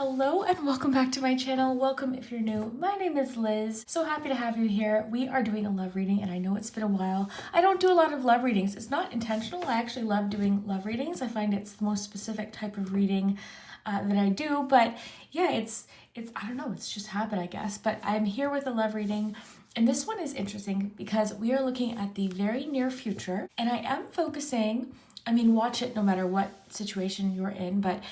Hello and welcome back to my channel. Welcome if you're new. My name is Liz. So happy to have you here. We are doing a love reading and I know it's been a while. I don't do a lot of love readings. It's not intentional. I actually love doing love readings. I find it's the most specific type of reading that I do. But yeah, it's I don't know, it's just habit, I guess. But I'm here with a love reading. And this one is interesting because we are looking at the very near future. And I am focusing, watch it no matter what situation you're in, but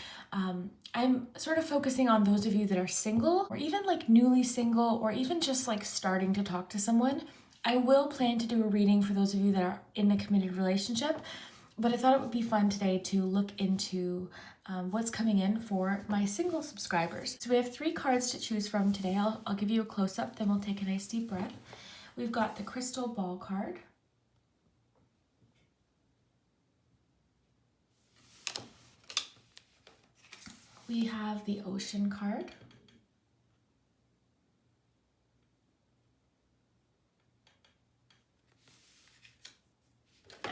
I'm sort of focusing on those of you that are single or even like newly single or even just like starting to talk to someone. I will plan to do a reading for those of you that are in a committed relationship, but I thought it would be fun today to look into what's coming in for my single subscribers. So we have 3 cards to choose from today. I'll give you a close-up, then we'll take a nice deep breath. We've got the crystal ball card. We have the ocean card.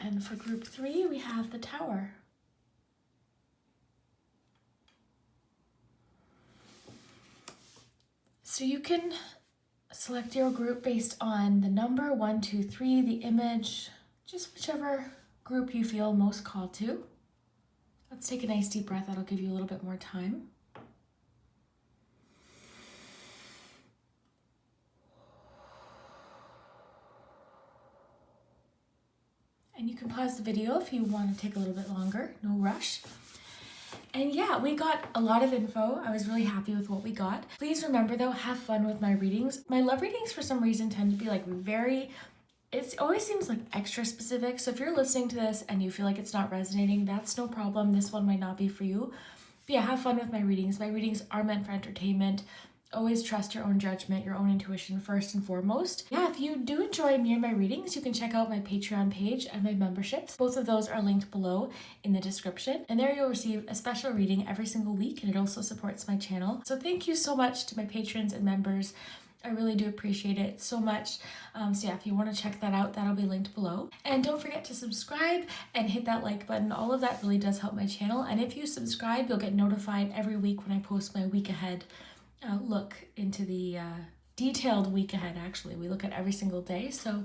And for group 3, we have the tower. So you can select your group based on the number 1, 2, 3, the image, just whichever group you feel most called to. Let's take a nice deep breath. That'll give you a little bit more time. And you can pause the video if you want to take a little bit longer, no rush. And yeah, we got a lot of info. I was really happy with what we got. Please remember though, have fun with my readings. My love readings for some reason tend to be like it always seems like extra specific. So if you're listening to this and you feel like it's not resonating, that's no problem. This one might not be for you. But yeah, have fun with my readings. My readings are meant for entertainment. Always trust your own judgment, your own intuition first and foremost. Yeah, if you do enjoy me and my readings, you can check out my Patreon page and my memberships. Both of those are linked below in the description. And there you'll receive a special reading every single week, and it also supports my channel. So thank you so much to my patrons and members. I really do appreciate it so much. So yeah, if you want to check that out, that'll be linked below. And don't forget to subscribe and hit that like button. All of that really does help my channel. And if you subscribe, you'll get notified every week when I post my week ahead look into the detailed week ahead. Actually, we look at every single day. So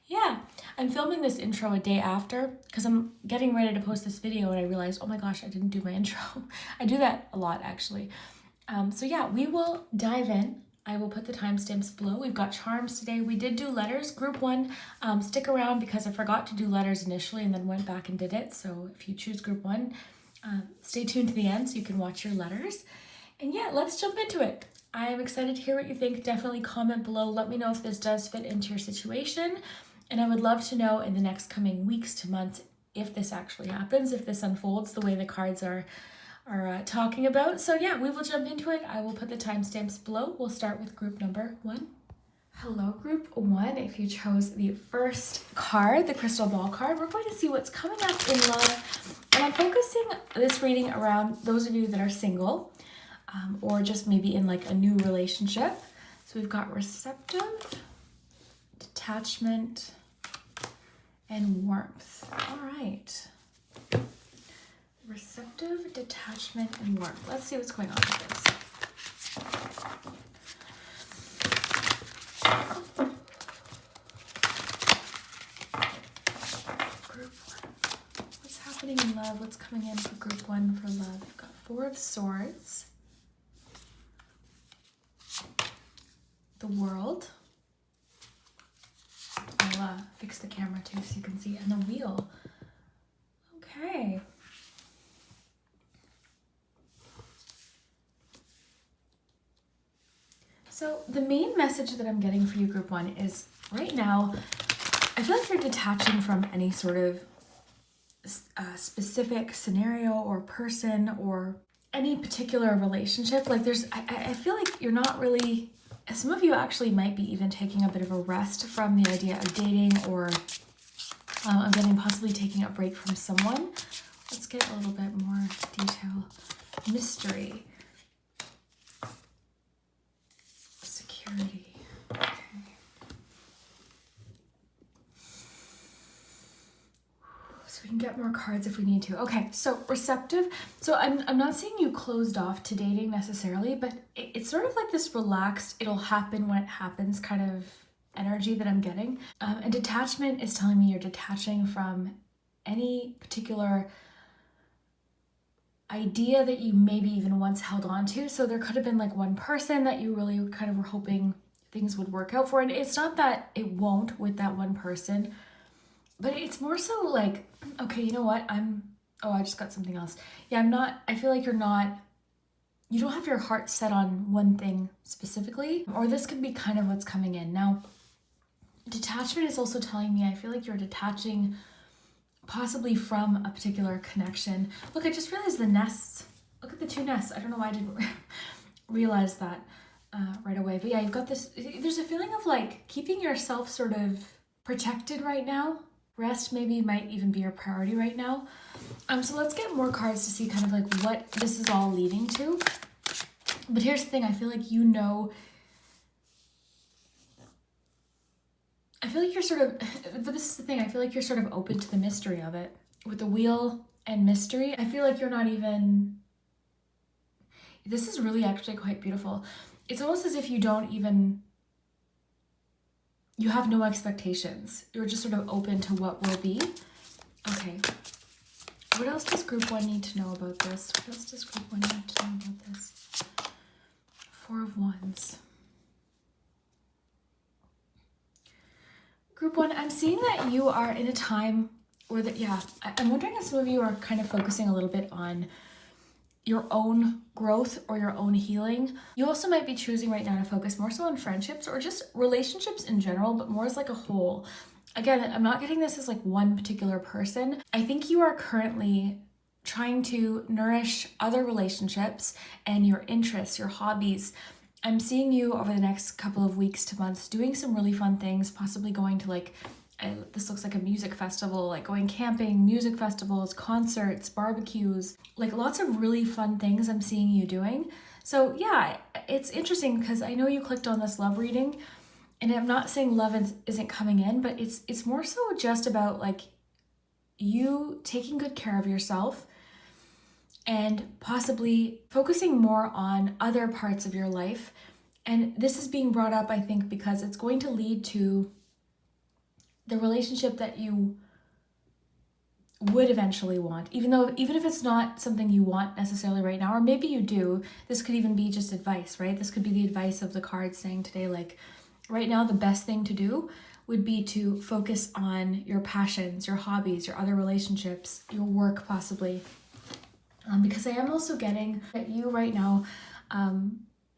yeah, I'm filming this intro a day after because I'm getting ready to post this video and I realized, oh my gosh, I didn't do my intro. I do that a lot actually. So yeah, we will dive in. I will put the timestamps below. We've got charms today. We did do letters. Group 1, stick around because I forgot to do letters initially and then went back and did it. So if you choose group 1, stay tuned to the end so you can watch your letters. And yeah, let's jump into it. I'm excited to hear what you think. Definitely comment below. Let me know if this does fit into your situation. And I would love to know in the next coming weeks to months if this actually happens, if this unfolds the way the cards are talking about. So yeah, we will jump into it. I will put the timestamps below. We'll start with group number 1. Hello, group 1. If you chose the first card, the crystal ball card, we're going to see what's coming up in love. And I'm focusing this reading around those of you that are single. Or just maybe in like a new relationship. So we've got receptive, detachment, and warmth. All right. Receptive, detachment, and warmth. Let's see what's going on with this. Group 1. What's happening in love? What's coming in for group 1 for love? We've got 4 of Swords. The World. I'll fix the camera too so you can see. And the Wheel. Okay. So the main message that I'm getting for you, group 1, is right now, I feel like you're detaching from any sort of specific scenario or person or any particular relationship. Like I feel like you're not really... Some of you actually might be even taking a bit of a rest from the idea of dating or again, possibly taking a break from someone. Let's get a little bit more detail. Mystery. Security. Okay. So we can get get more cards if we need to. Okay, so receptive. So I'm not saying you closed off to dating necessarily, but it's sort of like this relaxed, it'll happen when it happens kind of energy that I'm getting. And detachment is telling me you're detaching from any particular idea that you maybe even once held on to. So there could have been like one person that you really kind of were hoping things would work out for. And it's not that it won't with that one person, but it's more so like, okay, you know what? I just got something else. Yeah, I feel like you don't have your heart set on one thing specifically, or this could be kind of what's coming in. Now, detachment is also telling me, I feel like you're detaching possibly from a particular connection. Look, I just realized the nests. Look at the 2 nests. I don't know why I didn't realize that right away. But yeah, you've got this, there's a feeling of like keeping yourself sort of protected right now. Rest maybe might even be your priority right now. So let's get more cards to see kind of like what this is all leading to. But here's the thing, I feel like I feel like you're sort of, but this is the thing, I feel like you're sort of open to the mystery of it. With the wheel and mystery, I feel like you're not even, this is really actually quite beautiful. It's almost as if you have no expectations. You're just sort of open to what will be. Okay. What else does group 1 need to know about this? What else does group 1 need to know about this? 4 of Wands. Group 1, I'm seeing that you are in a time where I'm wondering if some of you are kind of focusing a little bit on your own growth or your own healing. You also might be choosing right now to focus more so on friendships or just relationships in general, but more as like a whole. Again, I'm not getting this as like one particular person. I think you are currently trying to nourish other relationships and your interests, your hobbies. I'm seeing you over the next couple of weeks to months doing some really fun things, possibly going to this looks like a music festival, like going camping, music festivals, concerts, barbecues, like lots of really fun things I'm seeing you doing. So yeah, it's interesting because I know you clicked on this love reading, and I'm not saying love isn't coming in, but it's more so just about like you taking good care of yourself and possibly focusing more on other parts of your life. And this is being brought up, I think, because it's going to lead to the relationship that you would eventually want, even if it's not something you want necessarily right now, or maybe you do. This could even be just advice, right? This could be the advice of the card saying today, like right now, the best thing to do would be to focus on your passions, your hobbies, your other relationships, your work possibly. Because I am also getting that you right now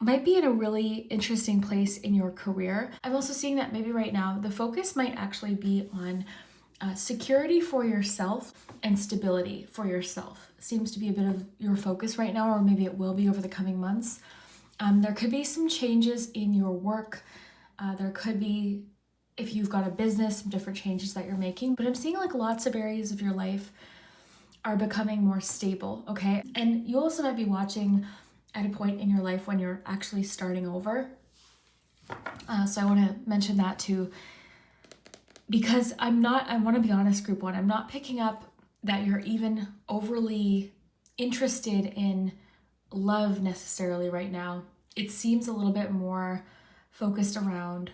might be in a really interesting place in your career. I'm also seeing that maybe right now the focus might actually be on security for yourself and stability for yourself. Seems to be a bit of your focus right now, or maybe it will be over the coming months. There could be some changes in your work. There could be, if you've got a business, some different changes that you're making. But I'm seeing like lots of areas of your life are becoming more stable, okay? And you also might be watching at a point in your life when you're actually starting over. So I want to mention that too, because I want to be honest, group 1, I'm not picking up that you're even overly interested in love necessarily right now. It seems a little bit more focused around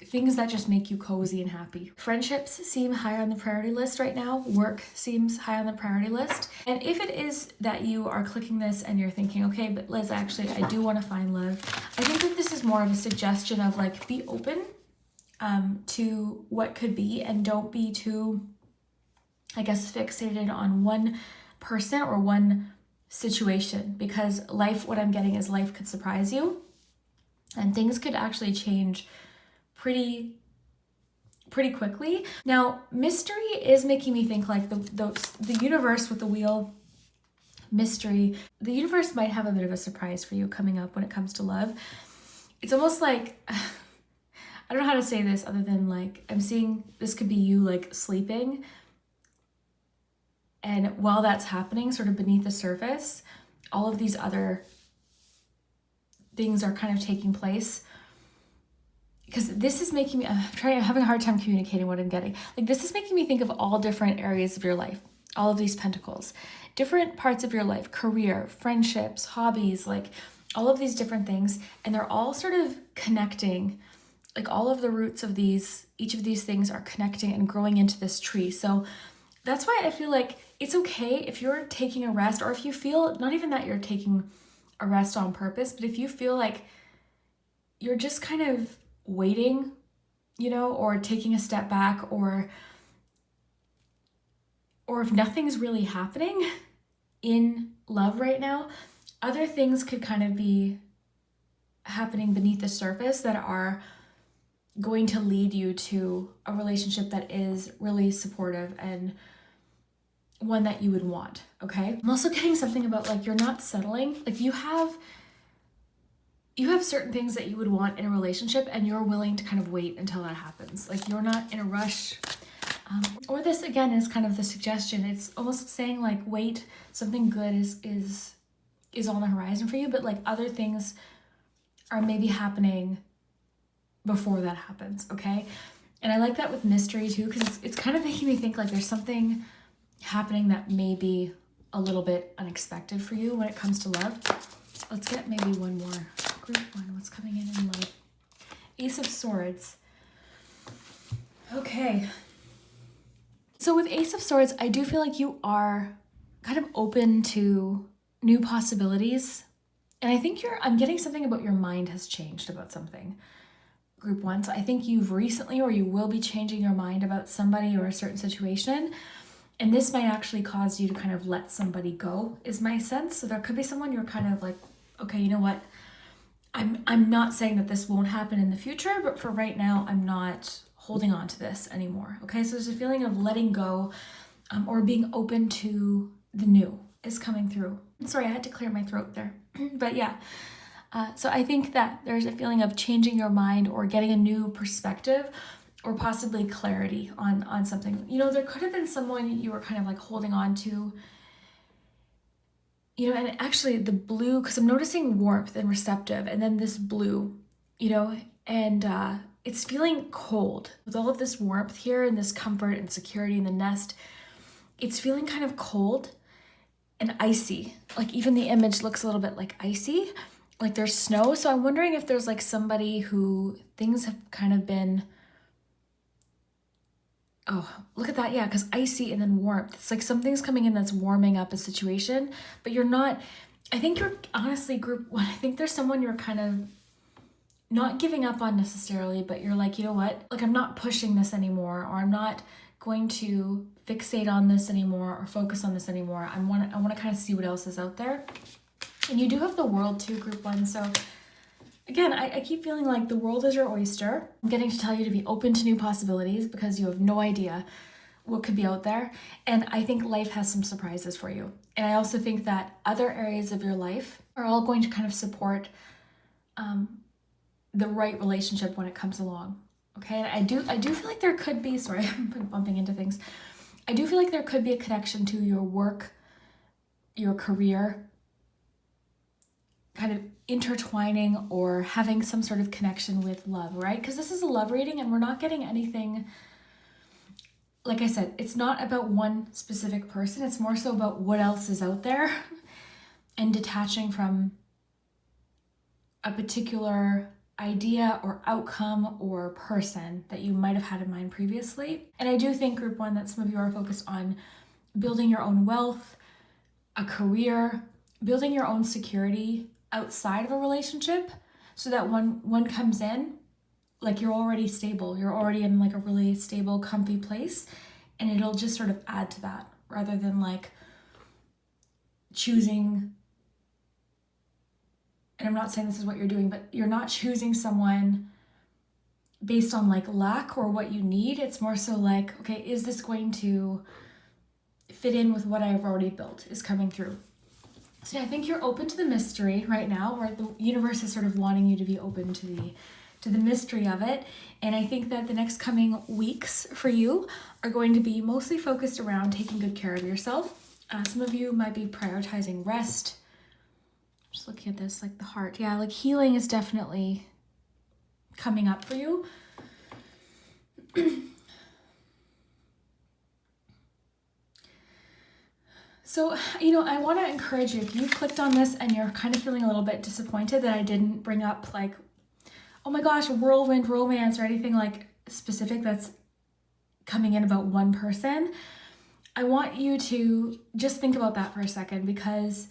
things that just make you cozy and happy. Friendships seem high on the priority list right now. Work seems high on the priority list. And if it is that you are clicking this and you're thinking, okay, but Liz, actually, I do want to find love, I think that this is more of a suggestion of like, be open to what could be, and don't be too, I guess, fixated on one person or one situation, because what I'm getting is life could surprise you and things could actually change pretty quickly. Now, mystery is making me think like the universe with the wheel, mystery, the universe might have a bit of a surprise for you coming up when it comes to love. It's almost like, I don't know how to say this other than like, I'm seeing this could be you like sleeping, and while that's happening, sort of beneath the surface, all of these other things are kind of taking place. because this is making me, I'm having a hard time communicating what I'm getting. Like, this is making me think of all different areas of your life, all of these pentacles, different parts of your life, career, friendships, hobbies, like all of these different things. And they're all sort of connecting, like all of the roots of these, each of these things are connecting and growing into this tree. So that's why I feel like it's okay if you're taking a rest, or if you feel, not even that you're taking a rest on purpose, but if you feel like you're just kind of waiting, you know, or taking a step back, or if nothing's really happening in love right now, other things could kind of be happening beneath the surface that are going to lead you to a relationship that is really supportive and one that you would want, okay? I'm also getting something about like you're not settling. Like you have certain things that you would want in a relationship, and you're willing to kind of wait until that happens. Like you're not in a rush. Or this again is kind of the suggestion. It's almost saying like, wait, something good is on the horizon for you, but like other things are maybe happening before that happens, okay? And I like that with mystery too, because it's kind of making me think like there's something happening that may be a little bit unexpected for you when it comes to love. Let's get maybe one more. Group one, what's coming in love? Ace of Swords. Okay. So with Ace of Swords, I do feel like you are kind of open to new possibilities. And I think I'm getting something about your mind has changed about something. Group one, so I think you've recently, or you will be changing your mind about somebody or a certain situation. And this might actually cause you to kind of let somebody go, is my sense. So there could be someone you're kind of like, okay, you know what? I'm not saying that this won't happen in the future, but for right now, I'm not holding on to this anymore. Okay, so there's a feeling of letting go, or being open to the new is coming through. Sorry, I had to clear my throat there. But yeah, so I think that there's a feeling of changing your mind or getting a new perspective, or possibly clarity on something. You know, there could have been someone you were kind of like holding on to, you know, and actually the blue, because I'm noticing warmth and receptive, and then this blue, you know, and it's feeling cold. With all of this warmth here and this comfort and security in the nest, it's feeling kind of cold and icy. Like even the image looks a little bit like icy, like there's snow. So I'm wondering if there's like somebody who things have kind of been, oh, look at that. Yeah, because icy and then warmth. It's like something's coming in that's warming up a situation, but you're not, I think you're honestly group one. I think there's someone you're kind of not giving up on necessarily, but you're like, you know what? Like I'm not pushing this anymore, or I'm not going to fixate on this anymore or focus on this anymore. I want to kind of see what else is out there. And you do have the World too, group one. So again, I keep feeling like the world is your oyster. I'm getting to tell you to be open to new possibilities because you have no idea what could be out there. And I think life has some surprises for you. And I also think that other areas of your life are all going to kind of support the right relationship when it comes along. Okay, and I do feel like there could be, sorry, I'm bumping into things. I do feel like there could be a connection to your work, your career, kind of intertwining or having some sort of connection with love, right? Because this is a love reading and we're not getting anything, like I said, it's not about one specific person. It's more so about what else is out there and detaching from a particular idea or outcome or person that you might have had in mind previously. And I do think group one that some of you are focused on building your own wealth, a career, building your own security outside of a relationship, so that when one comes in, like you're already stable, you're already in like a really stable, comfy place, and it'll just sort of add to that rather than like choosing. And I'm not saying this is what you're doing, but you're not choosing someone based on like lack or what you need. It's more so like, okay, is this going to fit in with what I've already built is coming through. So yeah, I think you're open to the mystery right now, or the universe is sort of wanting you to be open to the mystery of it. And I think that the next coming weeks for you are going to be mostly focused around taking good care of yourself. Some of you might be prioritizing rest. Just looking at this, like the heart. Yeah, like healing is definitely coming up for you. So, I want to encourage you, if you clicked on this and you're kind of feeling a little bit disappointed that I didn't bring up like, oh my gosh, a whirlwind romance or anything like specific that's coming in about one person, I want you to just think about that for a second, because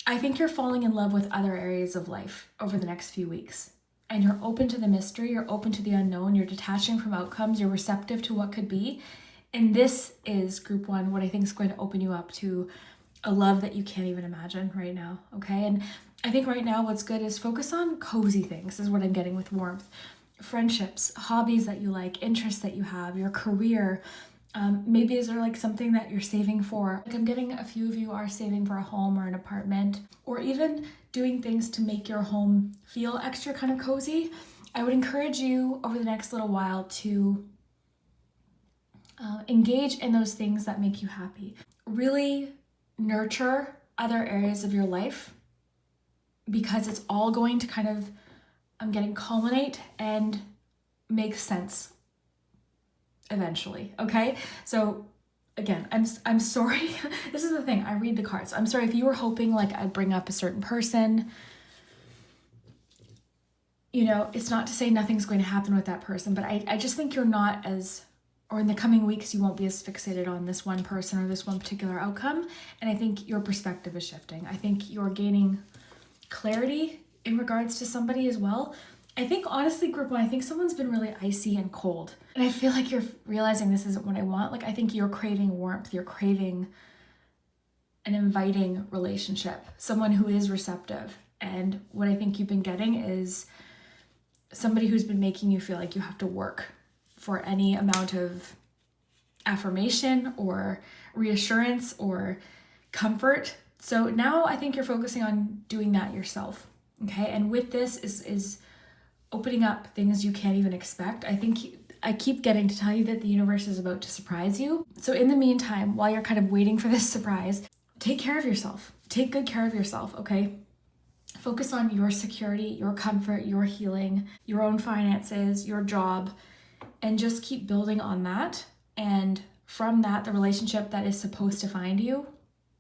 I think you're falling in love with other areas of life over the next few weeks. And you're open to the mystery, you're open to the unknown, you're detaching from outcomes, you're receptive to what could be. And this is group one, what I think is going to open you up to a love that you can't even imagine right now, okay? And I think right now what's good is focus on cozy things, is what I'm getting with warmth. Friendships, hobbies that you like, interests that you have, your career. Maybe is there like something that you're saving for? Like I'm getting a few of you are saving for a home or an apartment, or even doing things to make your home feel extra kind of cozy. I would encourage you over the next little while to engage in those things that make you happy. Really nurture other areas of your life, because it's all going to kind of, I'm getting culminate and make sense eventually, okay? So again, I'm sorry. This is the thing, I read the cards. I'm sorry if you were hoping like I'd bring up a certain person. It's not to say nothing's going to happen with that person, but I just think you're not as, or in the coming weeks, you won't be as fixated on this one person or this one particular outcome. And I think your perspective is shifting. I think you're gaining clarity in regards to somebody as well. I think honestly, group one, I think someone's been really icy and cold. And I feel like you're realizing this isn't what I want. Like I think you're craving warmth. You're craving an inviting relationship, someone who is receptive. And what I think you've been getting is somebody who's been making you feel like you have to work for any amount of affirmation or reassurance or comfort. So now I think you're focusing on doing that yourself, okay? And with this is opening up things you can't even expect. I keep getting to tell you that the universe is about to surprise you. So in the meantime, while you're kind of waiting for this surprise, take care of yourself. Take good care of yourself, okay? Focus on your security, your comfort, your healing, your own finances, your job, and just keep building on that. And from that, the relationship that is supposed to find you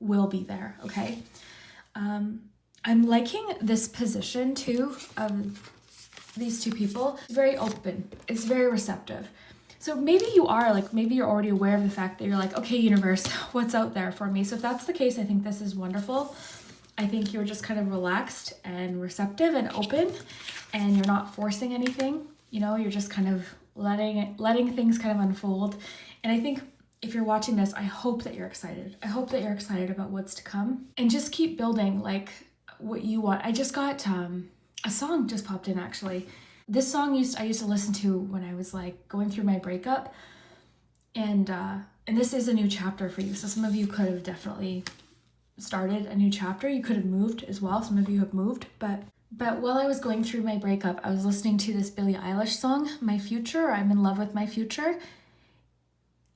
will be there, okay? I'm liking this position too of these two people. It's very open. It's very receptive. So maybe you're already aware of the fact that you're like, okay, universe, what's out there for me? So if that's the case, I think this is wonderful. I think you're just kind of relaxed and receptive and open, and you're not forcing anything. You're just kind of letting things kind of unfold. And I think if you're watching this, I hope that you're excited. I hope that you're excited about what's to come, and just keep building like what you want. I just got a song just popped in actually. This song I used to listen to when I was like going through my breakup, and this is a new chapter for you. So some of you could have definitely started a new chapter. You could have moved as well. Some of you have moved, but while I was going through my breakup, I was listening to this Billie Eilish song, My Future, or I'm in Love with My Future.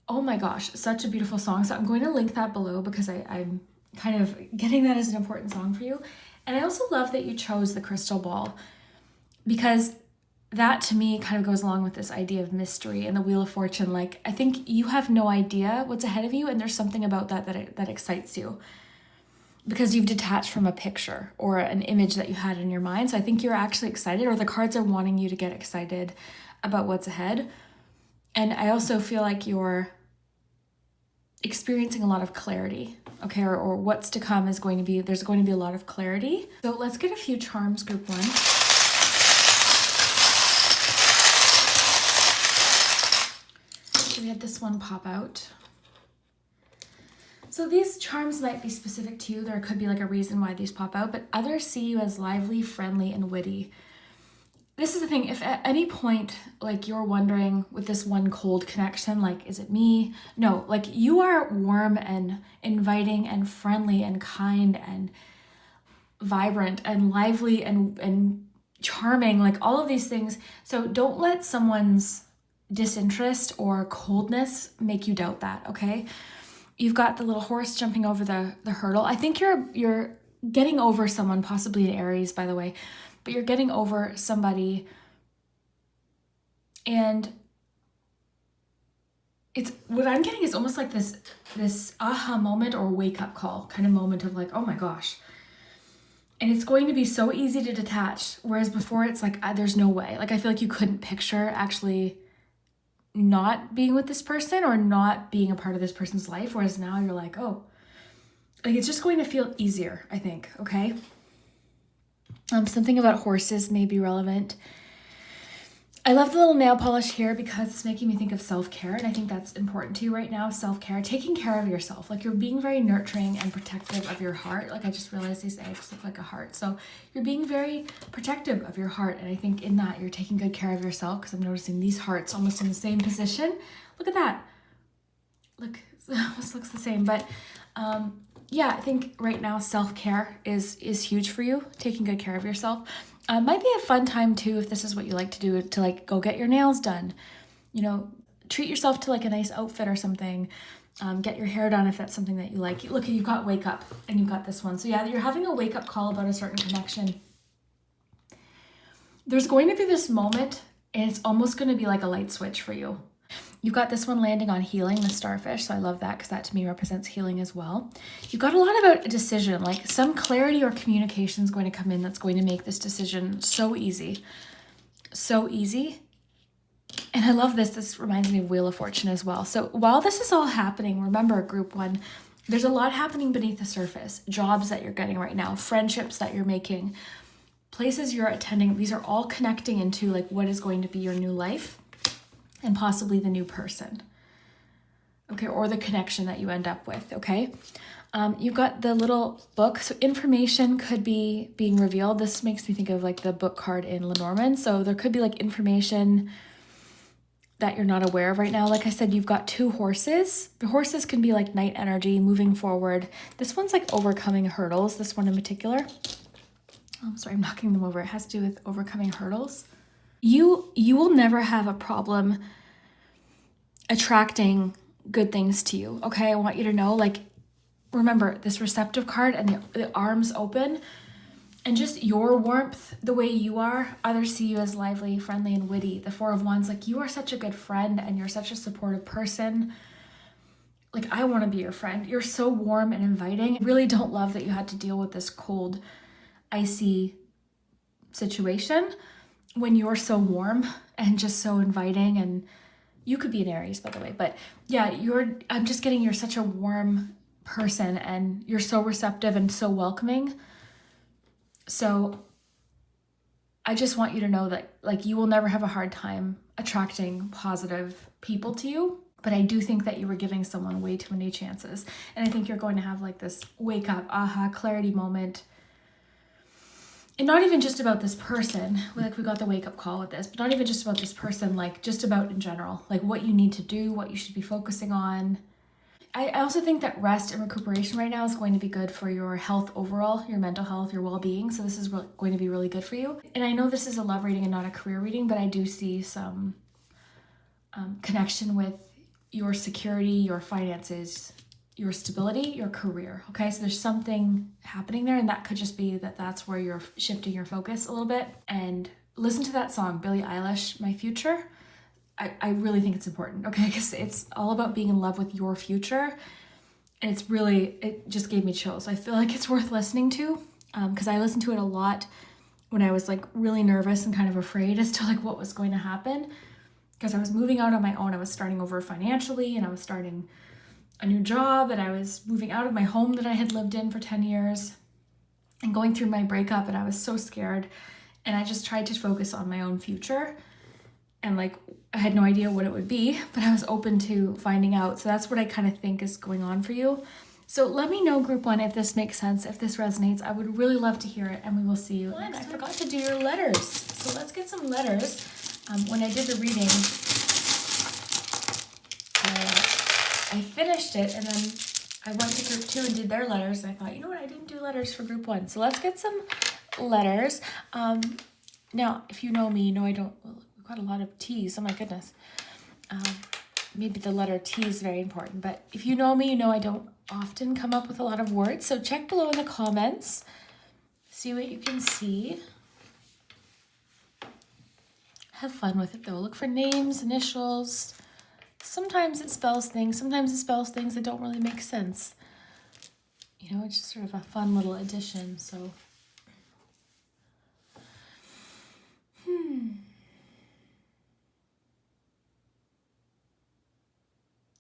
Oh my gosh, such a beautiful song. So I'm going to link that below because I'm kind of getting that as an important song for you. And I also love that you chose the crystal ball, because that to me kind of goes along with this idea of mystery and the Wheel of Fortune. Like, I think you have no idea what's ahead of you, and there's something about that excites you, because you've detached from a picture or an image that you had in your mind. So I think you're actually excited, or the cards are wanting you to get excited about what's ahead. And I also feel like you're experiencing a lot of clarity, okay? Or what's to come there's going to be a lot of clarity. So let's get a few charms, group one. So we had this one pop out. So these charms might be specific to you. There could be like a reason why these pop out, but others see you as lively, friendly, and witty. This is the thing, if at any point, like you're wondering with this one cold connection, like, is it me? No, like you are warm and inviting and friendly and kind and vibrant and lively and charming, like all of these things. So don't let someone's disinterest or coldness make you doubt that, okay? You've got the little horse jumping over the hurdle. I think you're getting over someone, possibly an Aries, by the way, but you're getting over somebody And it's what I'm getting is almost like this aha moment or wake up call kind of moment of like, oh my gosh. And it's going to be so easy to detach. Whereas before it's like, there's no way. Like, I feel like you couldn't picture actually not being with this person or not being a part of this person's life. Whereas now you're like, oh, like it's just going to feel easier, I think. Okay. Something about horses may be relevant. I love the little nail polish here because it's making me think of self-care, and I think that's important to you right now. Self-care, taking care of yourself. Like, you're being very nurturing and protective of your heart. Like, I just realized these eggs look like a heart. So you're being very protective of your heart, and I think in that you're taking good care of yourself, because I'm noticing these hearts almost in the same position. Look at that. Look, it almost looks the same. But yeah, I think right now self-care is huge for you, taking good care of yourself. Might be a fun time too, if this is what you like to do, to like go get your nails done, you know, treat yourself to like a nice outfit or something, get your hair done if that's something that you like. Look, you've got wake up and you've got this one. So yeah, you're having a wake up call about a certain connection. There's going to be this moment and it's almost going to be like a light switch for you. You've got this one landing on healing, the starfish. So I love that because that to me represents healing as well. You've got a lot about a decision, like some clarity or communication is going to come in that's going to make this decision so easy. So easy. And I love this. This reminds me of Wheel of Fortune as well. So while this is all happening, remember group one, there's a lot happening beneath the surface. Jobs that you're getting right now, friendships that you're making, places you're attending. These are all connecting into like what is going to be your new life. And possibly the new person, okay, or the connection that you end up with, okay? You've got the little book, so information could be being revealed. This makes me think of like the book card in Lenormand. So there could be like information that you're not aware of right now. Like I said, you've got two horses. The horses can be like night energy, moving forward. This one's like overcoming hurdles, this one in particular. Oh, sorry, I'm knocking them over. It has to do with overcoming hurdles. You will never have a problem attracting good things to you, okay? I want you to know, like, remember this receptive card and the arms open and just your warmth, the way you are, others see you as lively, friendly, and witty. The Four of Wands, like, you are such a good friend and you're such a supportive person. Like, I want to be your friend. You're so warm and inviting. I really don't love that you had to deal with this cold, icy situation when you're so warm and just so inviting. And you could be an Aries, by the way, but yeah, I'm just getting, you're such a warm person and you're so receptive and so welcoming. So I just want you to know that like you will never have a hard time attracting positive people to you. But I do think that you were giving someone way too many chances. And I think you're going to have like this wake up, aha, clarity moment. And not even just about this person, like we got the wake up call with this, but not even just about this person, like just about in general, like what you need to do, what you should be focusing on. I also think that rest and recuperation right now is going to be good for your health overall, your mental health, your well-being. So this is going to be really good for you. And I know this is a love reading and not a career reading, but I do see some connection with your security, your finances, your stability, your career, okay? So there's something happening there, and that could just be that that's where you're shifting your focus a little bit. And listen to that song, Billie Eilish, My Future. I really think it's important, okay? Because it's all about being in love with your future. And it just gave me chills. I feel like it's worth listening to because I listened to it a lot when I was like really nervous and kind of afraid as to like what was going to happen. Because I was moving out on my own. I was starting over financially and I was starting a new job and I was moving out of my home that I had lived in for 10 years and going through my breakup, and I was so scared. And I just tried to focus on my own future. And like, I had no idea what it would be, but I was open to finding out. So that's what I kind of think is going on for you. So let me know, group one, if this makes sense, if this resonates. I would really love to hear it, and we will see you. And I forgot to do your letters. So let's get some letters. When I did the reading, I finished it, and then I went to group two and did their letters. And I thought, you know what? I didn't do letters for group one. So let's get some letters. Now, if you know me, you know I don't... We've got a lot of T's. Oh my goodness. Maybe the letter T is very important. But if you know me, you know I don't often come up with a lot of words. So check below in the comments. See what you can see. Have fun with it though. Look for names, initials. Sometimes it spells things. Sometimes it spells things that don't really make sense. You know, it's just sort of a fun little addition, so.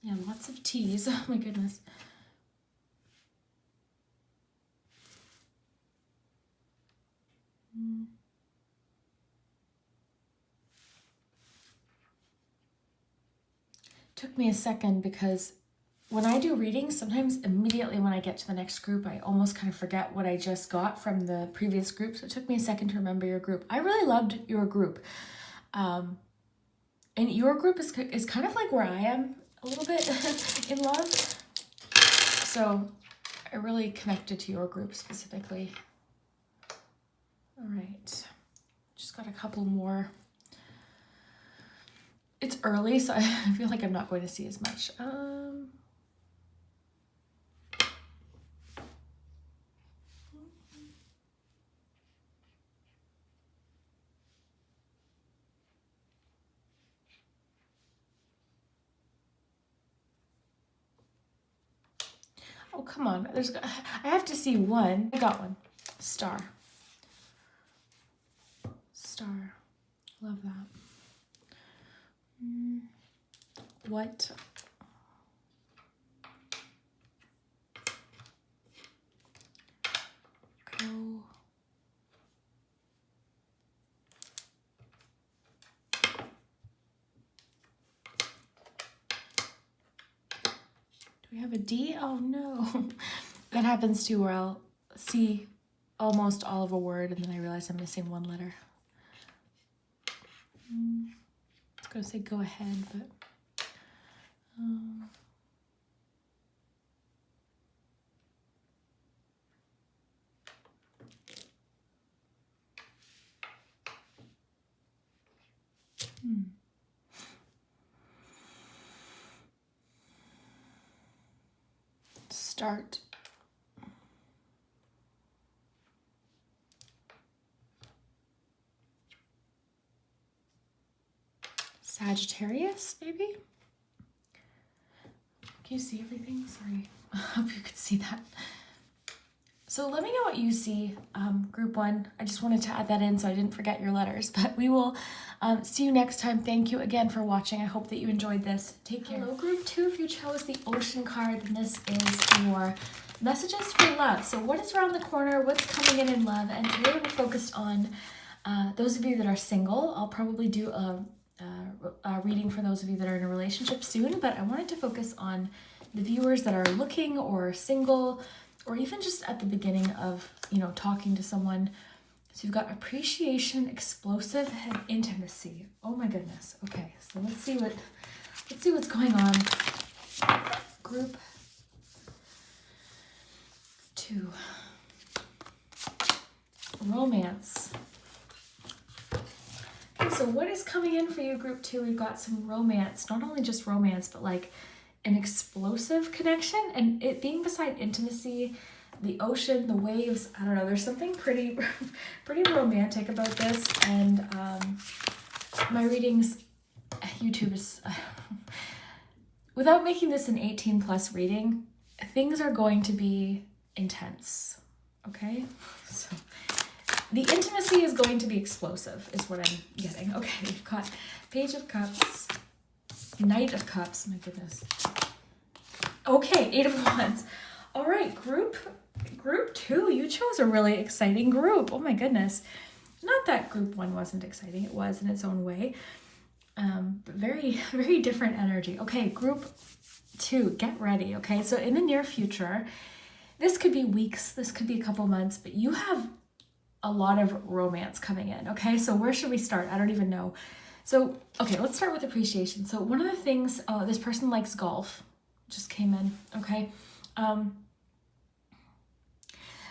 Yeah, lots of T's. Oh my goodness. Took me a second because when I do readings, sometimes immediately when I get to the next group, I almost kind of forget what I just got from the previous group. So it took me a second to remember your group. I really loved your group. And your group is kind of like where I am a little bit in love. So I really connected to your group specifically. All right, just got a couple more. It's early, so I feel like I'm not going to see as much. Oh, come on. I have to see one. I got one. Star. Star. Love that. What? Go. Do we have a D? Oh no. That happens too, where I'll see almost all of a word and then I realize I'm missing one letter. I was going to say go ahead, but start. Sagittarius, maybe? Can you see everything? Sorry. I hope you could see that. So let me know what you see, group one. I just wanted to add that in so I didn't forget your letters, but we will see you next time. Thank you again for watching. I hope that you enjoyed this. Take care. Hello, group two. If you chose the Ocean card, then this is your messages for love. So what is around the corner? What's coming in love? And today we're focused on those of you that are single. I'll probably do a reading for those of you that are in a relationship soon, but I wanted to focus on the viewers that are looking or single, or even just at the beginning of, you know, talking to someone. So you've got appreciation, explosive, and intimacy. Oh my goodness. Okay, so let's see what's going on. Group two. Romance. Okay, so what is coming in for you, group two? We've got some romance, not only just romance, but like an explosive connection, and it being beside intimacy, the ocean, the waves, I don't know, there's something pretty romantic about this. And my readings, YouTube is, without making this an 18+ reading, things are going to be intense, okay? So the intimacy is going to be explosive is what I'm getting. Okay, we've got Page of Cups, Knight of Cups, my goodness. Okay, Eight of Wands. All right, group two, you chose a really exciting group. Oh my goodness. Not that group one wasn't exciting, it was in its own way. But very, very different energy. Okay, group two, get ready, okay? So in the near future, this could be weeks, this could be a couple months, but you have a lot of romance coming in, okay? So where should we start? I don't even know. So, okay, let's start with appreciation. So one of the things, this person likes golf, just came in, okay?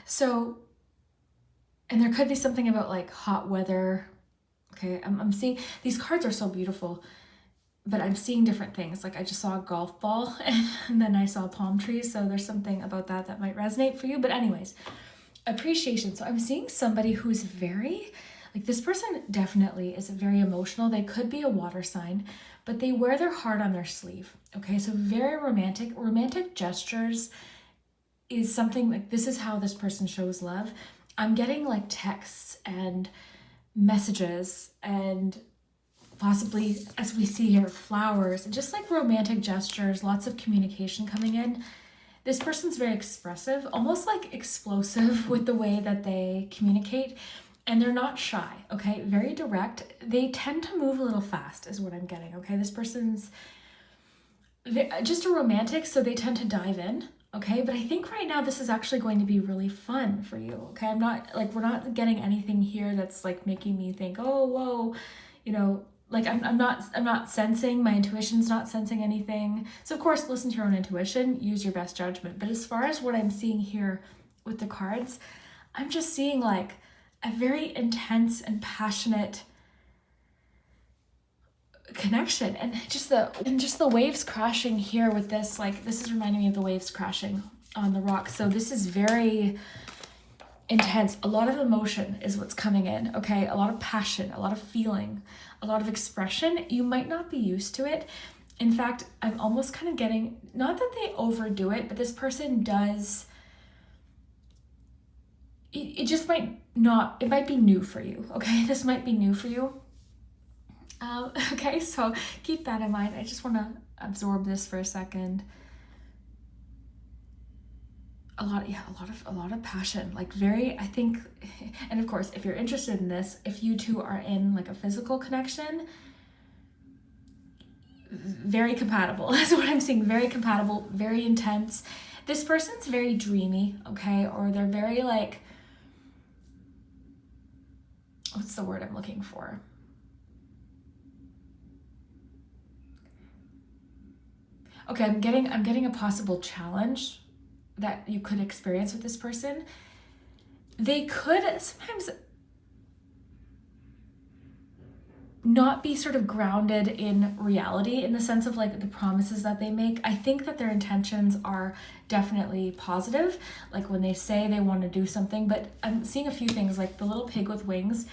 So, and there could be something about like hot weather, okay? I'm seeing, these cards are so beautiful, but I'm seeing different things. Like I just saw a golf ball and then I saw palm trees. So there's something about that might resonate for you. But anyways, appreciation. So I'm seeing somebody who's very Like this person definitely is very emotional. They could be a water sign, but they wear their heart on their sleeve. Okay, so very romantic. Romantic gestures is something like, this is how this person shows love. I'm getting like texts and messages and possibly, as we see here, flowers, and just like romantic gestures, lots of communication coming in. This person's very expressive, almost like explosive with the way that they communicate, and they're not shy, okay? Very direct. They tend to move a little fast is what I'm getting, okay? This person's just a romantic, so they tend to dive in, okay? But I think right now this is actually going to be really fun for you, okay? I'm not, like, we're not getting anything here that's like making me think, oh, whoa, you know, like I'm not sensing, my intuition's not sensing anything. So of course, listen to your own intuition, use your best judgment. But as far as what I'm seeing here with the cards, I'm just seeing like a very intense and passionate connection, and just the waves crashing here with this, like this is reminding me of the waves crashing on the rocks. So this is very intense. A lot of emotion is what's coming in, okay? A lot of passion, a lot of feeling, a lot of expression. You might not be used to it. In fact, I'm almost kind of getting, not that they overdo it, but this person does, it just might not, it might be new for you, okay? This might be new for you. Okay, so keep that in mind. I just want to absorb this for a second. A lot of passion, like very, I think, and of course, if you're interested in this, if you two are in like a physical connection, very compatible is what I'm seeing. Very compatible, very intense. This person's very dreamy, okay? Or they're very like, what's the word I'm looking for? Okay, I'm getting a possible challenge that you could experience with this person. They could sometimes not be sort of grounded in reality in the sense of like the promises that they make. I think that their intentions are definitely positive, like when they say they want to do something, but I'm seeing a few things like the little pig with wings.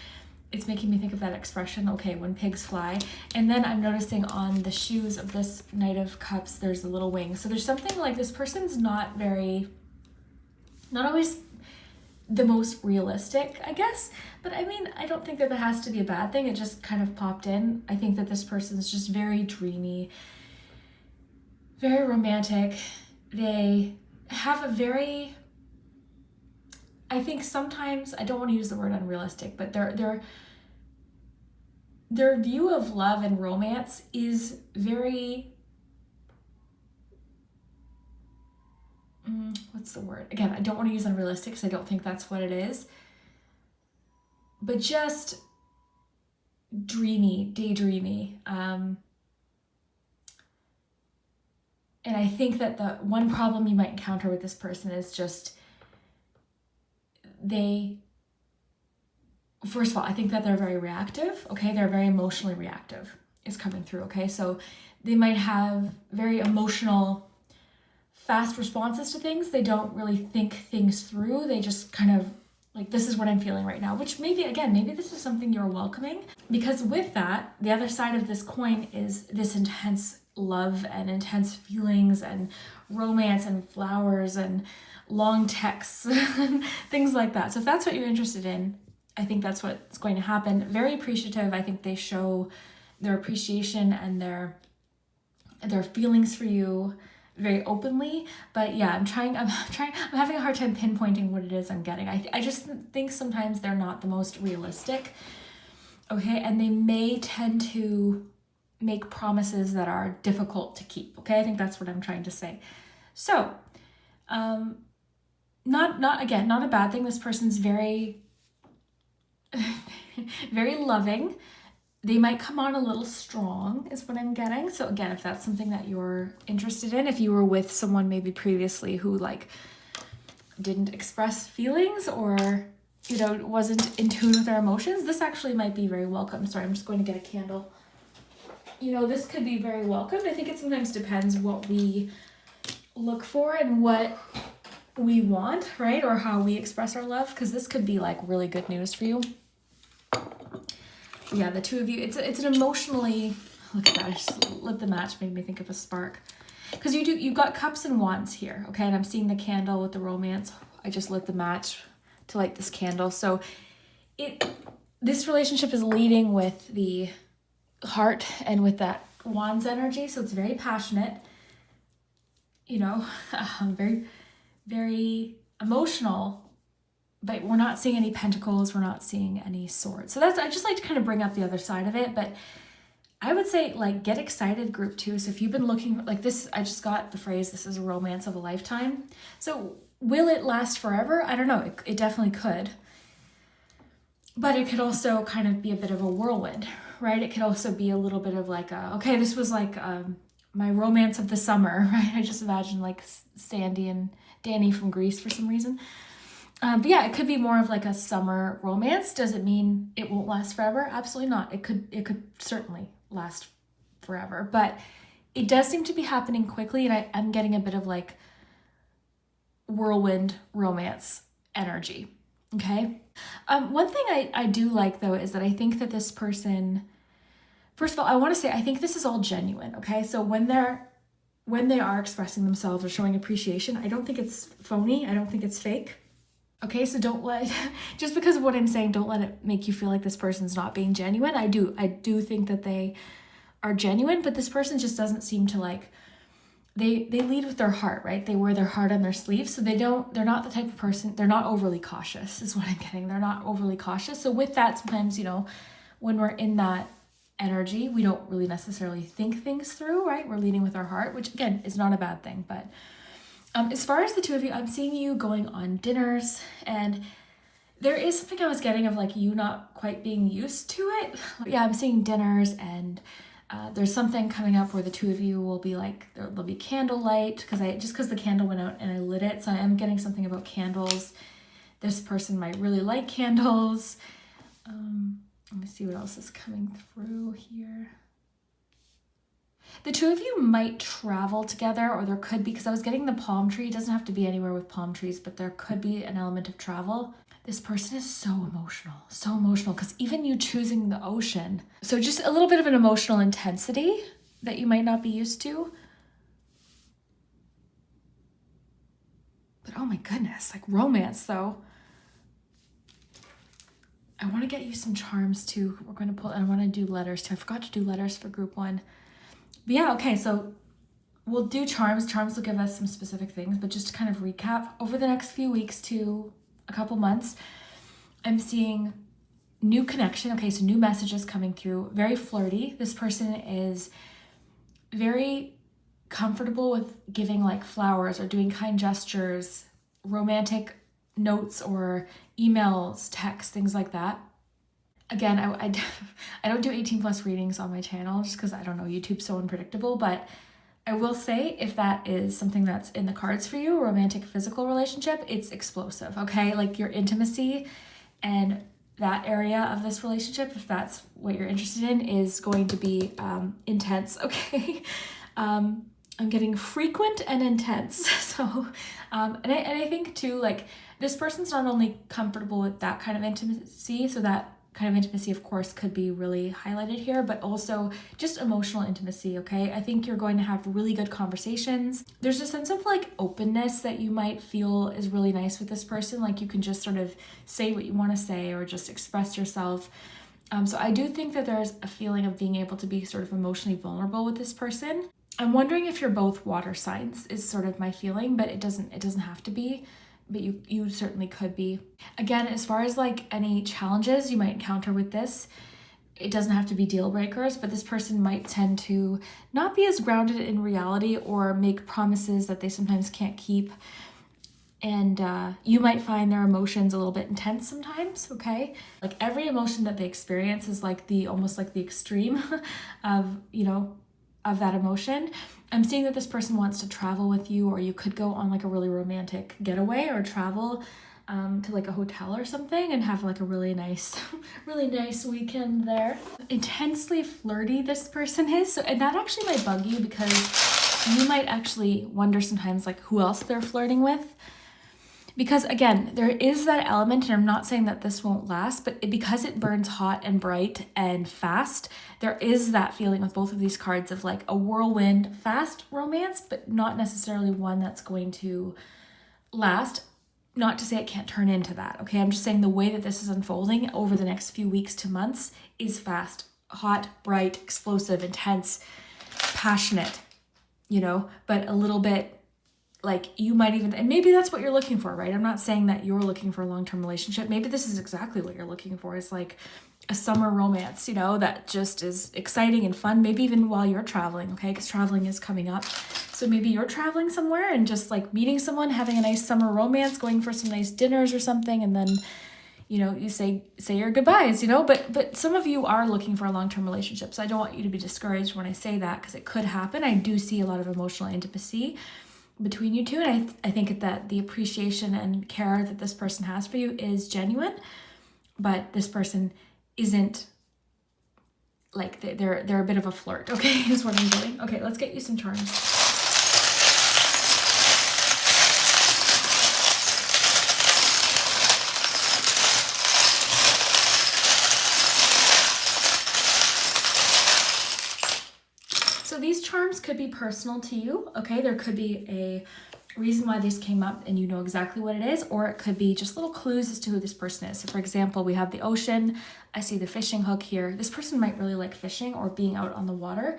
It's making me think of that expression, okay, when pigs fly. And then I'm noticing on the shoes of this Knight of Cups, there's a little wing. So there's something like this person's not always the most realistic, I guess. But I mean, I don't think that has to be a bad thing. It just kind of popped in. I think that this person's just very dreamy, very romantic. They have a very, I think sometimes, I don't want to use the word unrealistic, but their view of love and romance is very, what's the word? Again, I don't want to use unrealistic because I don't think that's what it is, but just dreamy, daydreamy. And I think that the one problem you might encounter with this person is just first of all, I think that they're very reactive, okay? They're very emotionally reactive is coming through, okay? So they might have very emotional, fast responses to things. They don't really think things through. They just kind of like, this is what I'm feeling right now, which maybe this is something you're welcoming, because with that, the other side of this coin is this intense love and intense feelings and romance and flowers and long texts and things like that. So if that's what you're interested in, I think that's what's going to happen. Very appreciative. I think they show their appreciation and their feelings for you very openly. But yeah, I'm having a hard time pinpointing what it is I'm getting. I just think sometimes they're not the most realistic, okay? And they may tend to make promises that are difficult to keep, okay? I think that's what I'm trying to say. So, not a bad thing. This person's very, very loving. They might come on a little strong is what I'm getting. So again, if that's something that you're interested in, if you were with someone maybe previously who like didn't express feelings or, you know, wasn't in tune with their emotions, this actually might be very welcome. Sorry, I'm just going to get a candle. You know, this could be very welcomed. I think it sometimes depends what we look for and what we want, right? Or how we express our love, because this could be like really good news for you. So yeah, the two of you, it's an emotionally, look at that, I just lit the match, made me think of a spark. Because you've got cups and wands here, okay? And I'm seeing the candle with the romance. I just lit the match to light this candle. So this relationship is leading with the heart and with that wands energy. So it's very passionate, you know, very, very emotional. But we're not seeing any pentacles. We're not seeing any swords. So I just like to kind of bring up the other side of it. But I would say, like, get excited, group 2. So if you've been looking like this, I just got the phrase, this is a romance of a lifetime. So will it last forever? I don't know. It definitely could. But it could also kind of be a bit of a whirlwind, right? It could also be a little bit of like, okay, this was like my romance of the summer, right? I just imagine like Sandy and Danny from Greece for some reason. But yeah, it could be more of like a summer romance. Does it mean it won't last forever? Absolutely not. It could certainly last forever, but it does seem to be happening quickly, and I'm getting a bit of like whirlwind romance energy. Okay. One thing I do like though is that I think that this person, first of all, I want to say I think this is all genuine. Okay, so when they are expressing themselves or showing appreciation, I don't think it's phony. I don't think it's fake. Okay, so don't let, just because of what I'm saying, don't let it make you feel like this person's not being genuine. I do think that they are genuine, but this person just doesn't seem to like, they lead with their heart, right? They wear their heart on their sleeve. So they're not the type of person, they're not overly cautious is what I'm getting. They're not overly cautious. So with that, sometimes, you know, when we're in that energy, we don't really necessarily think things through, right? We're leading with our heart, which again is not a bad thing, but as far as the two of you, I'm seeing you going on dinners, and there is something I was getting of like you not quite being used to it. Yeah, I'm seeing dinners, and there's something coming up where the two of you will be like, there'll be candlelight, because the candle went out and I lit it. So I am getting something about candles. This person might really like candles. Let me see what else is coming through here. The two of you might travel together, or there could be, because I was getting the palm tree. It doesn't have to be anywhere with palm trees, but there could be an element of travel. This person is so emotional, because even you choosing the ocean. So just a little bit of an emotional intensity that you might not be used to. But oh my goodness, like romance though. I want to get you some charms too. We're going to pull, and I want to do letters too. I forgot to do letters for group 1. But yeah, okay, so we'll do charms. Charms will give us some specific things, but just to kind of recap, over the next few weeks to a couple months, I'm seeing new connection. Okay, so new messages coming through, very flirty. This person is very comfortable with giving like flowers or doing kind gestures, romantic notes or emails, texts, things like that. Again, I don't do 18 plus readings on my channel just because I don't know, YouTube's so unpredictable, but I will say if that is something that's in the cards for you, a romantic physical relationship, it's explosive, okay? Like your intimacy and that area of this relationship, if that's what you're interested in, is going to be intense, okay? I'm getting frequent and intense. So, and I think too, like this person's not only comfortable with that kind of intimacy, so that kind of intimacy, of course, could be really highlighted here, but also just emotional intimacy, okay? I think you're going to have really good conversations. There's a sense of like openness that you might feel is really nice with this person. Like you can just sort of say what you want to say or just express yourself. So I do think that there's a feeling of being able to be sort of emotionally vulnerable with this person. I'm wondering if you're both water signs is sort of my feeling, but it doesn't have to be. But you certainly could be. Again, as far as like any challenges you might encounter with this, it doesn't have to be deal breakers, but this person might tend to not be as grounded in reality or make promises that they sometimes can't keep. And you might find their emotions a little bit intense sometimes, okay? Like every emotion that they experience is like almost like the extreme of, you know, of that emotion. I'm seeing that this person wants to travel with you, or you could go on like a really romantic getaway or travel to like a hotel or something and have like a really nice weekend there. Intensely flirty this person is. So, and that actually might bug you because you might actually wonder sometimes like who else they're flirting with. Because again, there is that element, and I'm not saying that this won't last, but because it burns hot and bright and fast, there is that feeling with both of these cards of like a whirlwind, fast romance, but not necessarily one that's going to last. Not to say it can't turn into that, okay? I'm just saying the way that this is unfolding over the next few weeks to months is fast, hot, bright, explosive, intense, passionate, you know, but a little bit like you might even, and maybe that's what you're looking for, right? I'm not saying that you're looking for a long-term relationship. Maybe this is exactly what you're looking for, is like a summer romance, you know, that just is exciting and fun, maybe even while you're traveling, okay? Because traveling is coming up. So maybe you're traveling somewhere and just like meeting someone, having a nice summer romance, going for some nice dinners or something, and then, you know, you say your goodbyes, you know, but some of you are looking for a long-term relationship. So I don't want you to be discouraged when I say that, because it could happen. I do see a lot of emotional intimacy between you two, and I think that the appreciation and care that this person has for you is genuine, but this person isn't like, they're a bit of a flirt, okay, is what I'm doing. Okay, let's get you some charms. So these charms could be personal to you, okay? There could be a reason why this came up and you know exactly what it is, or it could be just little clues as to who this person is. So for example, we have the ocean. I see the fishing hook here. This person might really like fishing or being out on the water,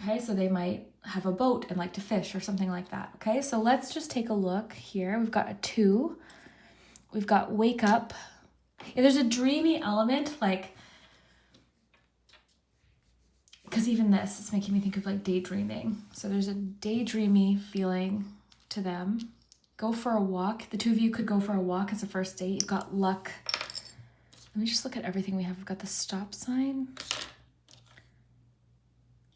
okay? So they might have a boat and like to fish or something like that, okay? So let's just take a look here. We've got a 2. We've got wake up. Yeah, there's a dreamy element, like, because even this, it's making me think of like daydreaming. So there's a daydreamy feeling to them. Go for a walk. The two of you could go for a walk as a first date. You've got luck. Let me just look at everything we have. We've got the stop sign.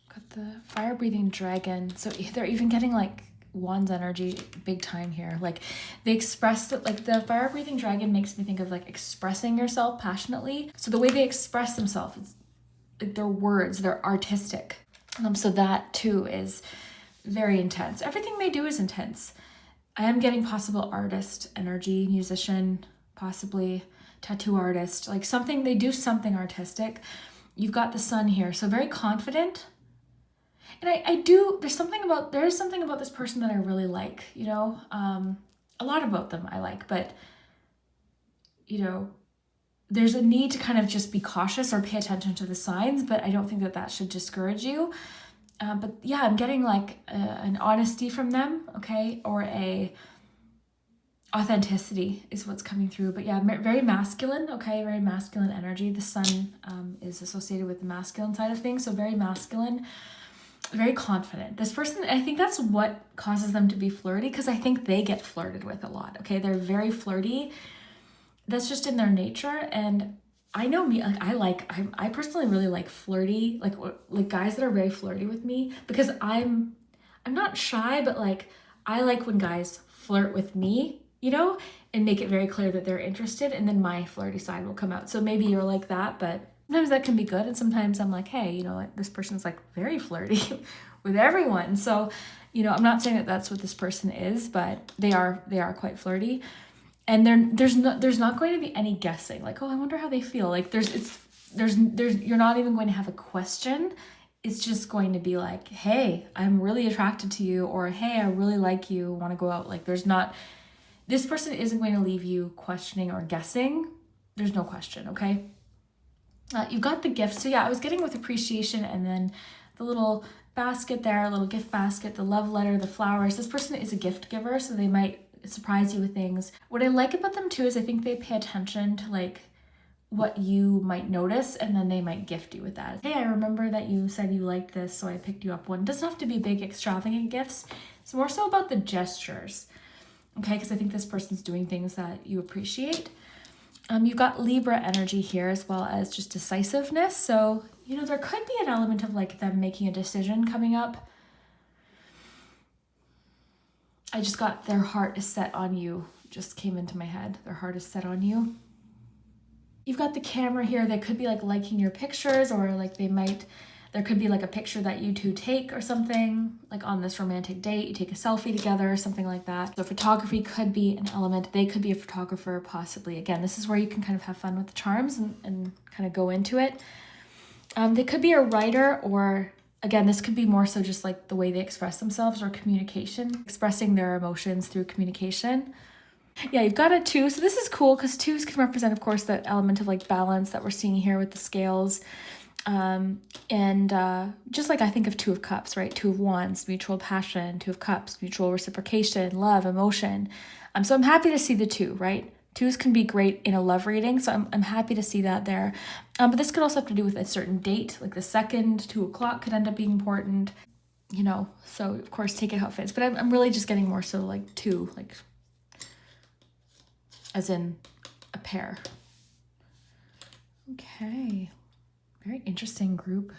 Got the fire-breathing dragon. So they're even getting like Wands energy big time here. Like they express it, like the fire-breathing dragon makes me think of like expressing yourself passionately. So the way they express themselves, it's like their words, they're artistic. So that too is very intense. Everything they do is intense. I am getting possible artist energy, musician, possibly tattoo artist, like something, they do something artistic. You've got the sun here, so very confident. And there is something about this person that I really like, you know, a lot about them I like, but you know, there's a need to kind of just be cautious or pay attention to the signs, but I don't think that should discourage you. But yeah, I'm getting like an honesty from them, okay? Or a authenticity is what's coming through. But yeah, very masculine, okay? Very masculine energy. The sun is associated with the masculine side of things. So very masculine, very confident. This person, I think that's what causes them to be flirty, because I think they get flirted with a lot, okay? They're very flirty. That's just in their nature. And I know me, like I personally really like flirty, like guys that are very flirty with me, because I'm not shy, but like I like when guys flirt with me, you know, and make it very clear that they're interested, and then my flirty side will come out. So maybe you're like that, but sometimes that can be good, and sometimes I'm like, hey, you know, like, this person's like very flirty with everyone. So, you know, I'm not saying that that's what this person is, but they are quite flirty. And there's not going to be any guessing, like, oh, I wonder how they feel. Like you're not even going to have a question. It's just going to be like, hey, I'm really attracted to you, or hey, I really like you, want to go out. Like this person isn't going to leave you questioning or guessing. There's no question, okay? You've got the gift. So yeah, I was getting with appreciation, and then the little basket there, a little gift basket, the love letter, the flowers. This person is a gift giver, so they might surprise you with things. What I like about them too is I think they pay attention to like what you might notice, and then they might gift you with that. Hey, I remember that you said you liked this, so I picked you up one. It doesn't have to be big, extravagant gifts. It's more so about the gestures, okay? Because I think this person's doing things that you appreciate. You've got Libra energy here, as well as just decisiveness. So, you know, there could be an element of like them making a decision coming up. I just got their heart is set on you, just came into my head. Their heart is set on you. You've got the camera here. They could be like liking your pictures, or like they might There could be like a picture that you two take or something, like on this romantic date, you take a selfie together or something like that. So photography could be an element. They could be a photographer, possibly. Again, this is where you can kind of have fun with the charms and kind of go into it. They could be a writer, or again, this could be more so just like the way they express themselves or communication, expressing their emotions through communication. Yeah, you've got a 2. So this is cool because 2s can represent, of course, that element of like balance that we're seeing here with the scales. Just like I think of 2 of Cups, right? 2 of Wands, mutual passion, 2 of Cups, mutual reciprocation, love, emotion. So I'm happy to see the 2, right? 2s can be great in a love reading, so I'm happy to see that there. But this could also have to do with a certain date, like the 2nd, 2 o'clock could end up being important, you know, so of course take it how it fits. But I'm really just getting more so like 2, like as in a pair. Okay, very interesting group.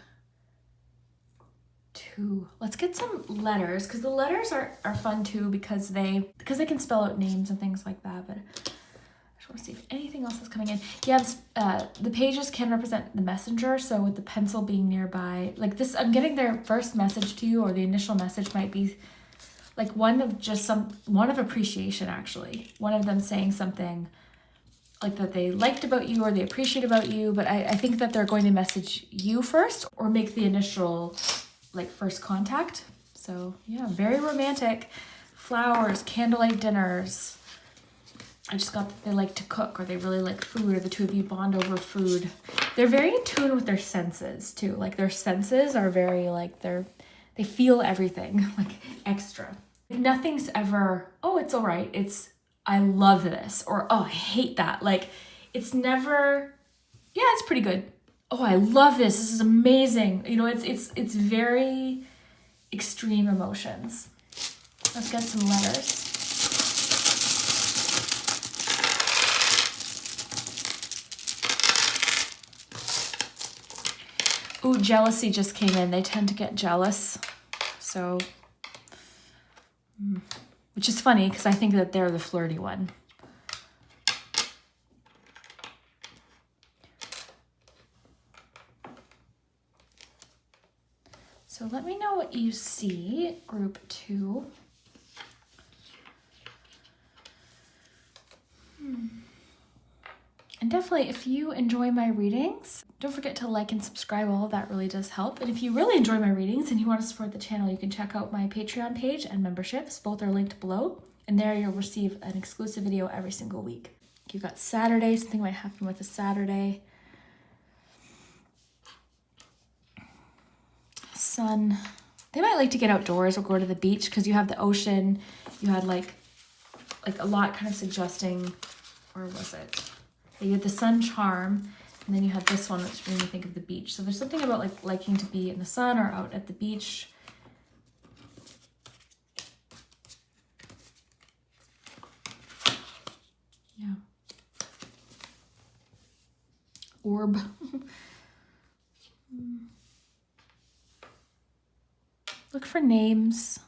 2. Let's get some letters, because the letters are fun too, because they can spell out names and things like that. But I just want to see if anything else is coming in. Yeah, the pages can represent the messenger. So with the pencil being nearby, like this, I'm getting their first message to you, or the initial message might be like one of appreciation, actually. One of them saying something like that they liked about you or they appreciate about you. But I think that they're going to message you first or make the initial like first contact. So yeah, very romantic. Flowers, candlelight dinners. I just got that they like to cook, or they really like food, or the 2 of you bond over food. They're very in tune with their senses too. Like their senses are very like they feel everything like extra. Nothing's ever, oh, it's all right. It's, I love this, or oh, I hate that. Like it's never, yeah, it's pretty good. Oh, I love this. This is amazing. You know, it's very extreme emotions. Let's get some letters. Ooh, jealousy just came in. They tend to get jealous. So, which is funny because I think that they're the flirty one. So let me know what you see, group 2. And definitely, if you enjoy my readings, don't forget to like and subscribe. All of that really does help. And if you really enjoy my readings and you want to support the channel, you can check out my Patreon page and memberships. Both are linked below. And there you'll receive an exclusive video every single week. You've got Saturday. Something might happen with a Saturday. Sun. They might like to get outdoors or go to the beach because you have the ocean. You had like a lot kind of suggesting, or was it? You had the sun charm, and then you had this one, which made me think of the beach. So there's something about like liking to be in the sun or out at the beach. Yeah. Orb. Look for names.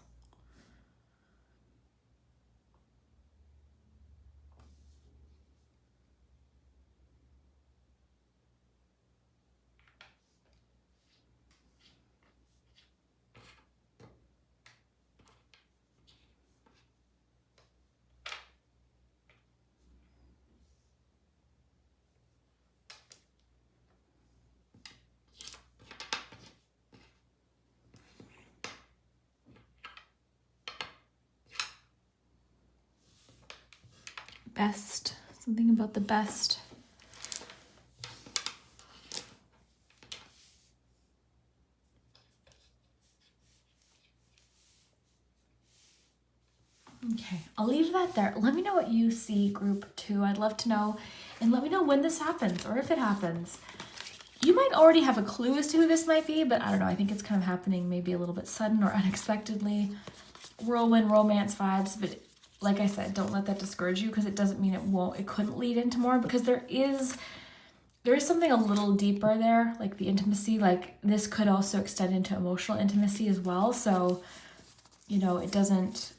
Best. Something about the best. Okay, I'll leave that there. Let me know what you see, group 2. I'd love to know. And let me know when this happens, or if it happens. You might already have a clue as to who this might be, but I don't know. I think it's kind of happening maybe a little bit sudden or unexpectedly. Whirlwind romance vibes, but like I said, don't let that discourage you, because it doesn't mean it couldn't lead into more, because there is something a little deeper there, like the intimacy. Like this could also extend into emotional intimacy as well. So, you know, it doesn't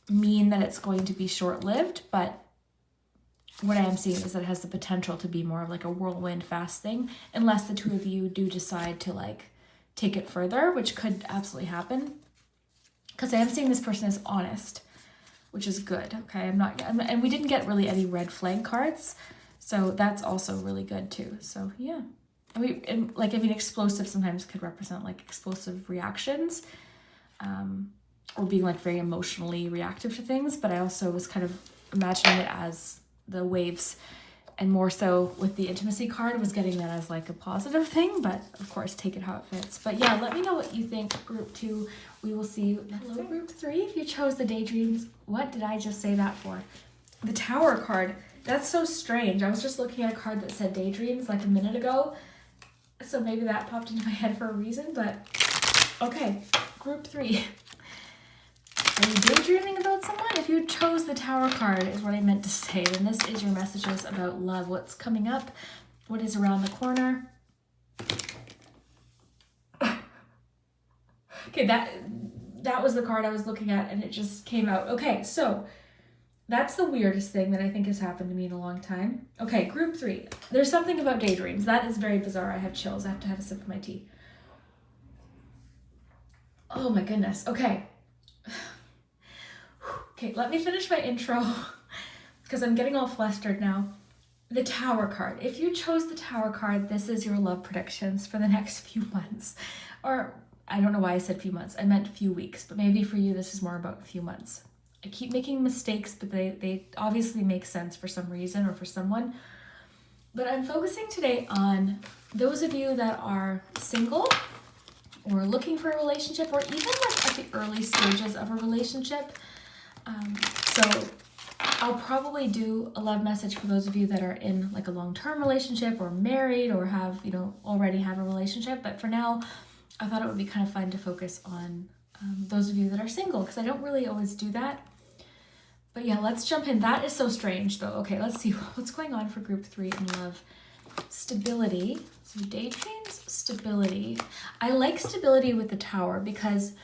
mean that it's going to be short-lived, but what I am seeing is that it has the potential to be more of like a whirlwind fast thing, unless the 2 of you do decide to like take it further, which could absolutely happen. Because I am seeing this person as honest, which is good, okay? And we didn't get really any red flag cards, so that's also really good too. So yeah, explosive sometimes could represent like explosive reactions, or being like very emotionally reactive to things, but I also was kind of imagining it as the waves, and more so with the intimacy card was getting that as like a positive thing, but of course take it how it fits. But yeah, let me know what you think, group 2. We will see you next time. Group 3, if you chose the daydreams. What did I just say that for? The Tower card. That's so strange. I was just looking at a card that said daydreams like a minute ago, so maybe that popped into my head for a reason, but okay. Group 3. Are you daydreaming about someone? If you chose the Tower card is what I meant to say, then this is your messages about love. What's coming up? What is around the corner? Okay, that was the card I was looking at and it just came out. Okay, so that's the weirdest thing that I think has happened to me in a long time. Okay, group 3. There's something about daydreams. That is very bizarre. I have chills. I have to have a sip of my tea. Oh my goodness. Okay. Okay, let me finish my intro because I'm getting all flustered now. The Tower card. If you chose the Tower card, this is your love predictions for the next few months. Or I don't know why I said few months. I meant few weeks, but maybe for you this is more about a few months. I keep making mistakes, but they obviously make sense for some reason or for someone. But I'm focusing today on those of you that are single or looking for a relationship, or even like at the early stages of a relationship. So I'll probably do a love message for those of you that are in like a long-term relationship or married or have, already have a relationship. But for now, I thought it would be kind of fun to focus on those of you that are single, because I don't really always do that. But yeah, let's jump in. That is so strange though. Okay, let's see what's going on for group 3 in love. Stability. So daydreams, stability. I like stability with the Tower because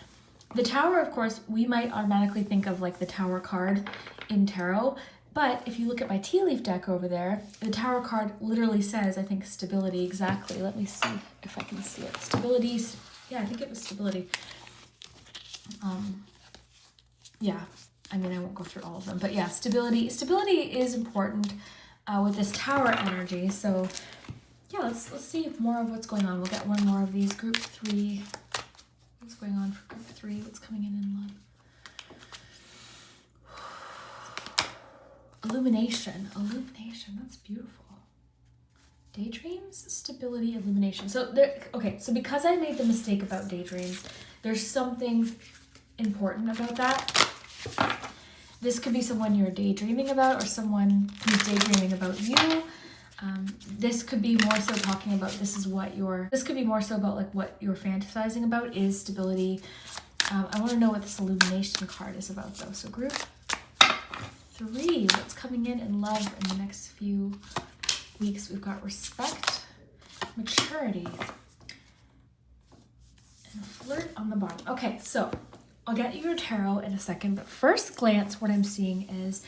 the Tower, of course, we might automatically think of like the Tower card in tarot. But if you look at my tea leaf deck over there, the Tower card literally says, I think, stability exactly. Let me see if I can see it. Stability. Yeah, I think it was stability. Yeah, I mean, I won't go through all of them, but yeah, stability. Stability is important with this Tower energy. So yeah, let's see more of what's going on. We'll get one more of these. Group 3. What's going on for group 3? What's coming in love? Illumination. Illumination. That's beautiful. Daydreams, stability, illumination. So so because I made the mistake about daydreams, there's something important about that. This could be someone you're daydreaming about or someone who's daydreaming about you. This could be more so talking about this could be more so about like what you're fantasizing about is stability. I want to know what this illumination card is about though. So group 3, what's coming in love in the next few weeks? We've got respect, maturity, and flirt on the bottom. Okay, so I'll get you your tarot in a second, but first glance, what I'm seeing is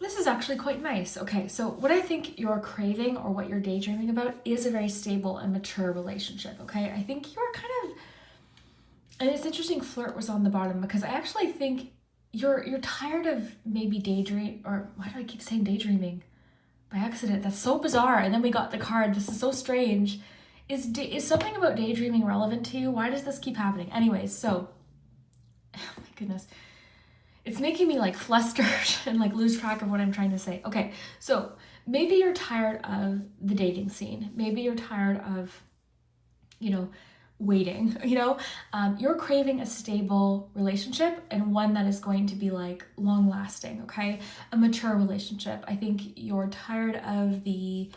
this is actually quite nice. Okay, so what I think you're craving or what you're daydreaming about is a very stable and mature relationship, okay? I think you're kind of, and it's interesting flirt was on the bottom because I actually think you're tired of maybe or why do I keep saying daydreaming by accident? That's so bizarre. And then we got the card. This is so strange. Is something about daydreaming relevant to you? Why does this keep happening? Anyways, so, oh my goodness. It's making me like flustered and like lose track of what I'm trying to say. Okay, so maybe you're tired of the dating scene. Maybe you're tired of, waiting, you're craving a stable relationship and one that is going to be like long lasting, okay? A mature relationship. I think you're tired of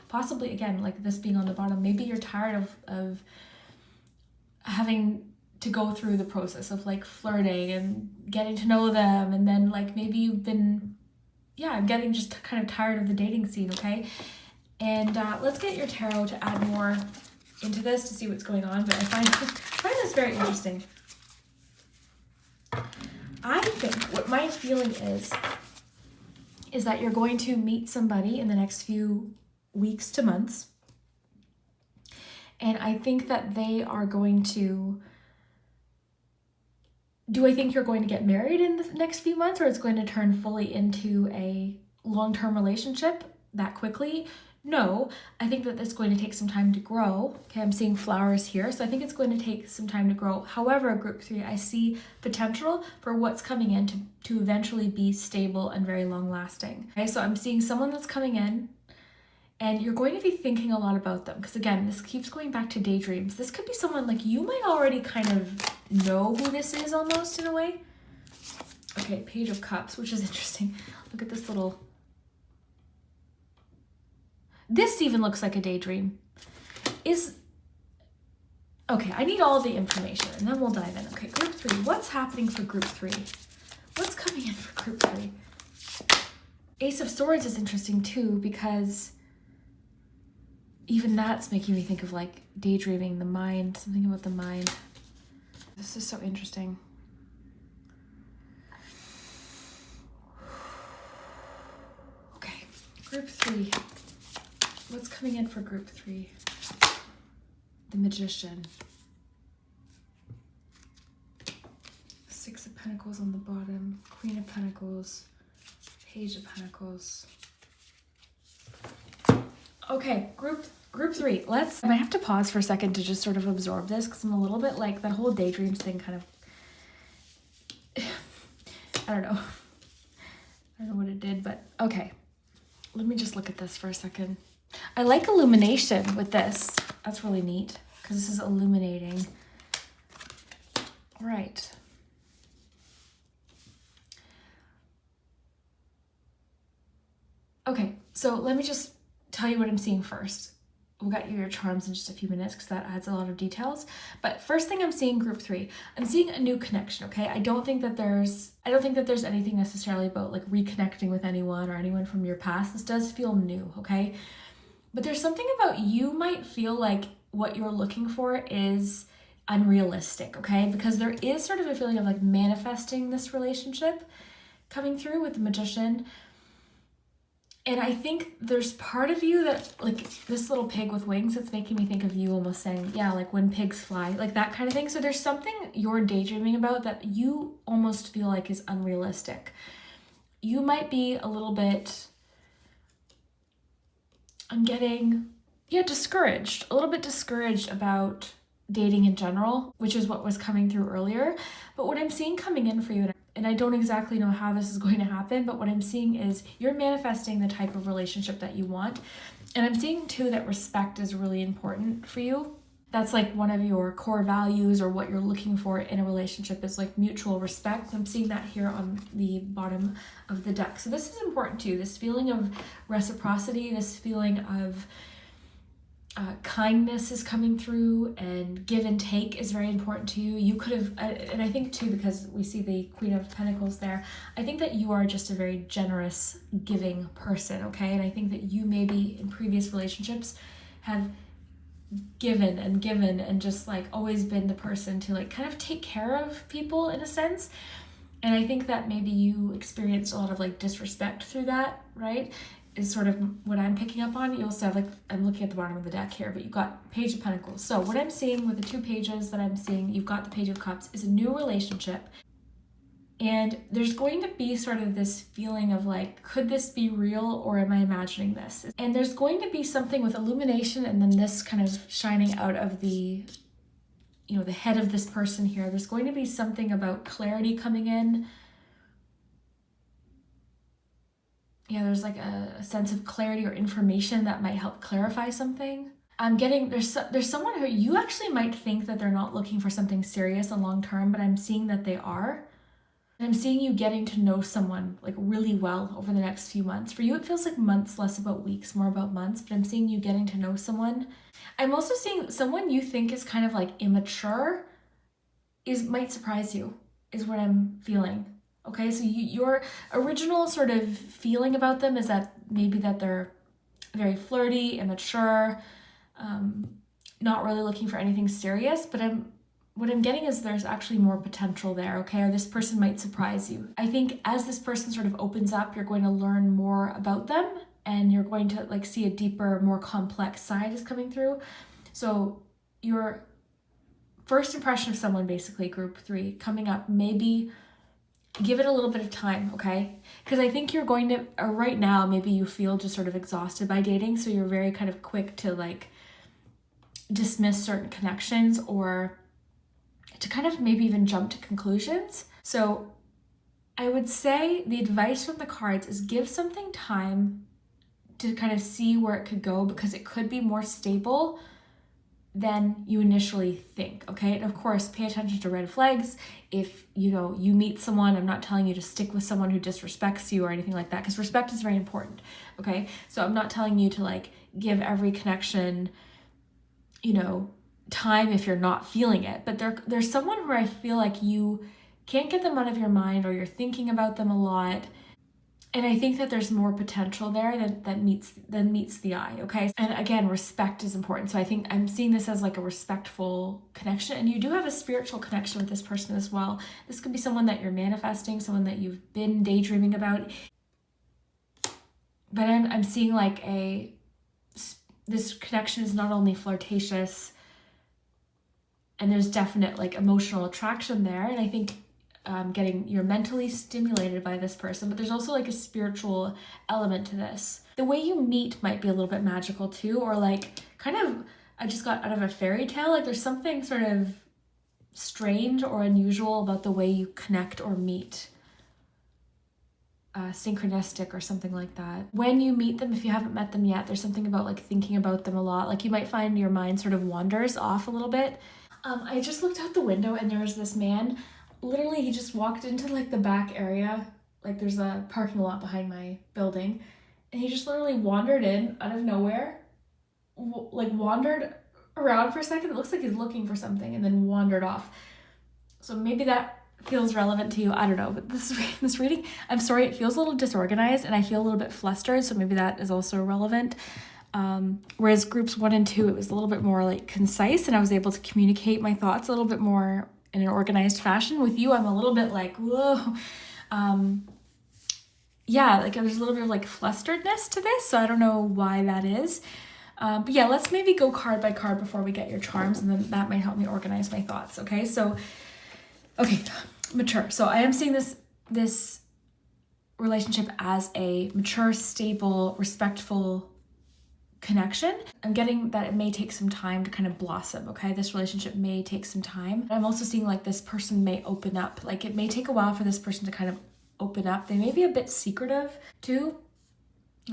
possibly again, like this being on the bottom, maybe you're tired of having to go through the process of like flirting and getting to know them, and then like maybe you've been getting just kind of tired of the dating scene, okay? And let's get your tarot to add more into this to see what's going on, but I find this very interesting. I think what my feeling is that you're going to meet somebody in the next few weeks to months, And I think that they are going to... Do I think you're going to get married in the next few months, or it's going to turn fully into a long-term relationship that quickly? No, I think that it's going to take some time to grow. Okay, I'm seeing flowers here, so I think it's going to take some time to grow. However, group 3, I see potential for what's coming in to eventually be stable and very long-lasting. Okay, so I'm seeing someone that's coming in, and you're going to be thinking a lot about them, because again, this keeps going back to daydreams. This could be someone like you might already kind of know who this is almost in a way. Okay, Page of Cups, which is interesting. Look at this little... This even looks like a daydream. Okay, I need all the information and then we'll dive in. Okay, group 3, what's happening for group 3? What's coming in for group 3? Ace of Swords is interesting too, because even that's making me think of like daydreaming, the mind, something about the mind. This is so interesting. Okay, group 3. What's coming in for group 3? The Magician. 6 of Pentacles on the bottom, Queen of Pentacles, Page of Pentacles. Okay, group 3. I might have to pause for a second to just sort of absorb this, because I'm a little bit like that whole daydreams thing kind of, I don't know what it did, but okay. Let me just look at this for a second. I like illumination with this. That's really neat, because this is illuminating. All right. Okay, so let me just tell you what I'm seeing first. We'll get you your charms in just a few minutes, because that adds a lot of details. But first thing I'm seeing, group 3, I'm seeing a new connection, okay? I don't think that there's anything necessarily about like reconnecting with anyone or anyone from your past. This does feel new, okay? But there's something about you might feel like what you're looking for is unrealistic, okay? Because there is sort of a feeling of like manifesting this relationship coming through with the Magician. And I think there's part of you that, like this little pig with wings, that's making me think of you almost saying, yeah, like when pigs fly, like that kind of thing. So there's something you're daydreaming about that you almost feel like is unrealistic. You might be a little bit, I'm getting, discouraged, a little bit discouraged about dating in general, which is what was coming through earlier. But what I'm seeing coming in for you, and I don't exactly know how this is going to happen, but what I'm seeing is you're manifesting the type of relationship that you want. And I'm seeing too that respect is really important for you. That's like one of your core values, or what you're looking for in a relationship is like mutual respect. I'm seeing that here on the bottom of the deck. So this is important too. This feeling of reciprocity, this feeling of kindness is coming through, and give and take is very important to you. You could have, and I think too, because we see the Queen of Pentacles there, I think that you are just a very generous, giving person, okay? And I think that you maybe in previous relationships have given and just like always been the person to like kind of take care of people in a sense. And I think that maybe you experienced a lot of like disrespect through that, right? Is sort of what I'm picking up on. You also have like, I'm looking at the bottom of the deck here, but you've got Page of Pentacles. So what I'm seeing with the 2 pages that I'm seeing, you've got the Page of Cups, is a new relationship. And there's going to be sort of this feeling of like, could this be real, or am I imagining this? And there's going to be something with illumination, and then this kind of shining out of the, the head of this person here. There's going to be something about clarity coming in. Yeah, there's like a sense of clarity or information that might help clarify something. I'm getting, there's someone who you actually might think that they're not looking for something serious and long term, but I'm seeing that they are. And I'm seeing you getting to know someone like really well over the next few months. For you, it feels like months, less about weeks, more about months, but I'm seeing you getting to know someone. I'm also seeing someone you think is kind of like immature might surprise you, is what I'm feeling. Okay, so your original sort of feeling about them is that maybe that they're very flirty, immature, not really looking for anything serious, but what I'm getting is there's actually more potential there, okay? Or this person might surprise you. I think as this person sort of opens up, you're going to learn more about them, and you're going to like see a deeper, more complex side is coming through. So your first impression of someone, basically group 3 coming up, maybe give it a little bit of time, okay? Because I think you're going to, or right now, maybe you feel just sort of exhausted by dating, so you're very kind of quick to like dismiss certain connections or to kind of maybe even jump to conclusions. So I would say the advice from the cards is give something time to kind of see where it could go, because it could be more stable than you initially think, okay? And of course, pay attention to red flags. If, you know, you meet someone, I'm not telling you to stick with someone who disrespects you or anything like that, because respect is very important, okay? So I'm not telling you to like give every connection, you know, time if you're not feeling it. But there's someone where I feel like you can't get them out of your mind, or you're thinking about them a lot. And I think that there's more potential there that meets the eye, okay? And again, respect is important. So I think I'm seeing this as like a respectful connection. And you do have a spiritual connection with this person as well. This could be someone that you're manifesting, someone that you've been daydreaming about. But I'm seeing like this connection is not only flirtatious, and there's definite like emotional attraction there. And I think you're mentally stimulated by this person, but there's also like a spiritual element to this. The way you meet might be a little bit magical too, or like kind of, I just got out of a fairy tale. Like there's something sort of strange or unusual about the way you connect or meet. Synchronistic or something like that. When you meet them, if you haven't met them yet, there's something about like thinking about them a lot. Like you might find your mind sort of wanders off a little bit. I just looked out the window and there was this man. Literally, he just walked into like the back area. Like there's a parking lot behind my building. And he just literally wandered in out of nowhere. Like wandered around for a second. It looks like he's looking for something and then wandered off. So maybe that feels relevant to you. I don't know. But this reading, I'm sorry, it feels a little disorganized and I feel a little bit flustered. So maybe that is also relevant. Whereas groups 1 and 2, it was a little bit more like concise and I was able to communicate my thoughts a little bit more in an organized fashion. With you, I'm a little bit like, whoa. Yeah, like there's a little bit of like flusteredness to this, so I don't know why that is. But yeah, let's maybe go card by card before we get your charms, and then that might help me organize my thoughts, okay? So, okay, mature. So I am seeing this relationship as a mature, stable, respectful connection. I'm getting that it may take some time to kind of blossom, okay? This relationship may take some time. I'm also seeing like this person may open up. Like it may take a while for this person to kind of open up. They may be a bit secretive too,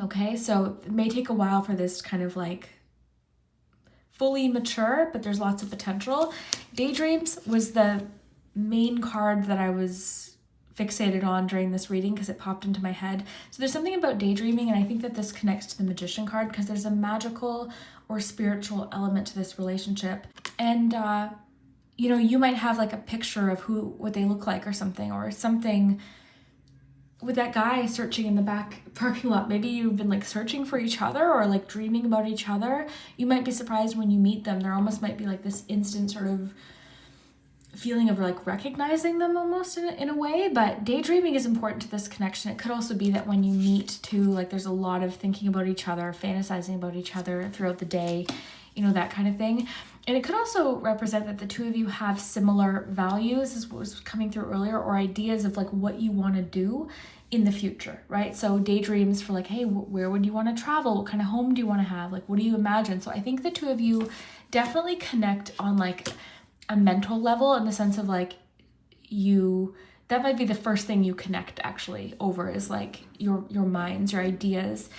okay? So it may take a while for this kind of like fully mature, but there's lots of potential. Daydreams was the main card that I was fixated on during this reading because it popped into my head. So there's something about daydreaming, and I think that this connects to the Magician card because there's a magical or spiritual element to this relationship. And you know, you might have like a picture of what they look like or something with that guy searching in the back parking lot. Maybe you've been like searching for each other or like dreaming about each other. You might be surprised when you meet them. There almost might be like this instant sort of feeling of like recognizing them almost in a way. But daydreaming is important to this connection. It could also be that when you meet too, like there's a lot of thinking about each other, fantasizing about each other throughout the day, you know, that kind of thing. And it could also represent that the two of you have similar values, as what was coming through earlier, or ideas of like what you want to do in the future, right? So daydreams for like, hey, where would you want to travel? What kind of home do you want to have? Like, what do you imagine? So I think the two of you definitely connect on like a mental level, in the sense of like that might be the first thing you connect actually over, is like your minds, your ideas.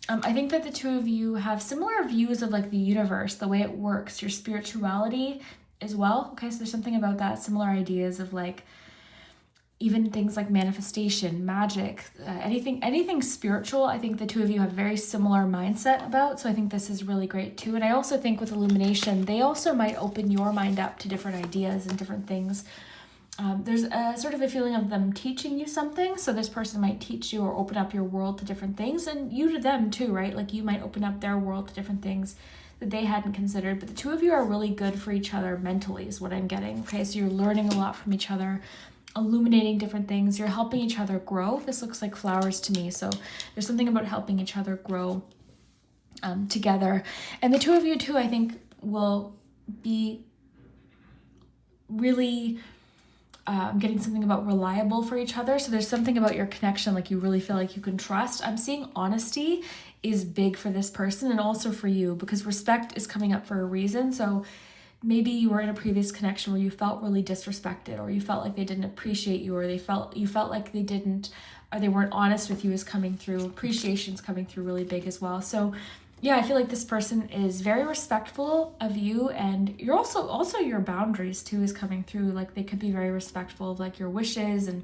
I think that the two of you have similar views of like the universe, the way it works, your spirituality as well. Okay, so there's something about that, similar ideas of like even things like manifestation, magic, anything spiritual. I think the two of you have very similar mindset about. So I think this is really great too. And I also think with illumination, they also might open your mind up to different ideas and different things. There's a sort of a feeling of them teaching you something. So this person might teach you or open up your world to different things, and you to them too, right? Like you might open up their world to different things that they hadn't considered. But the two of you are really good for each other mentally is what I'm getting. Okay, so you're learning a lot from each other, illuminating different things. You're helping each other grow. This looks like flowers to me. So there's something about helping each other grow together. And the two of you too, I think, will be really getting something about reliable for each other. So there's something about your connection like you really feel like you can trust. I'm seeing honesty is big for this person and also for you, because respect is coming up for a reason. So maybe you were in a previous connection where you felt really disrespected, or you felt like they didn't appreciate you, or you felt like they didn't, or they weren't honest with you, is coming through. Appreciation's coming through really big as well. So yeah, I feel like this person is very respectful of you, and you're also your boundaries too is coming through. Like they could be very respectful of like your wishes and,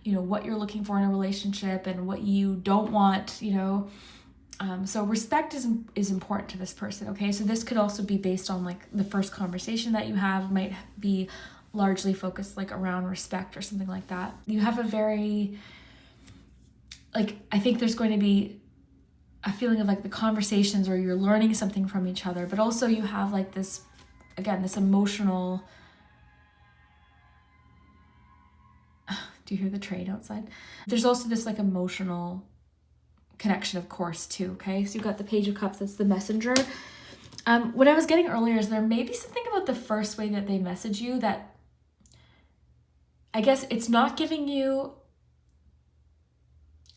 you know, what you're looking for in a relationship and what you don't want, you know. So respect is important to this person, okay? So this could also be based on like the first conversation that you have might be largely focused like around respect or something like that. You have a very, like, I think there's going to be a feeling of like the conversations or you're learning something from each other, but also you have like this, again, this emotional, do you hear the train outside? There's also this like emotional connection, of course, too, okay? So you've got the Page of Cups, that's the messenger. What I was getting earlier is there may be something about the first way that they message you that, I guess it's not giving you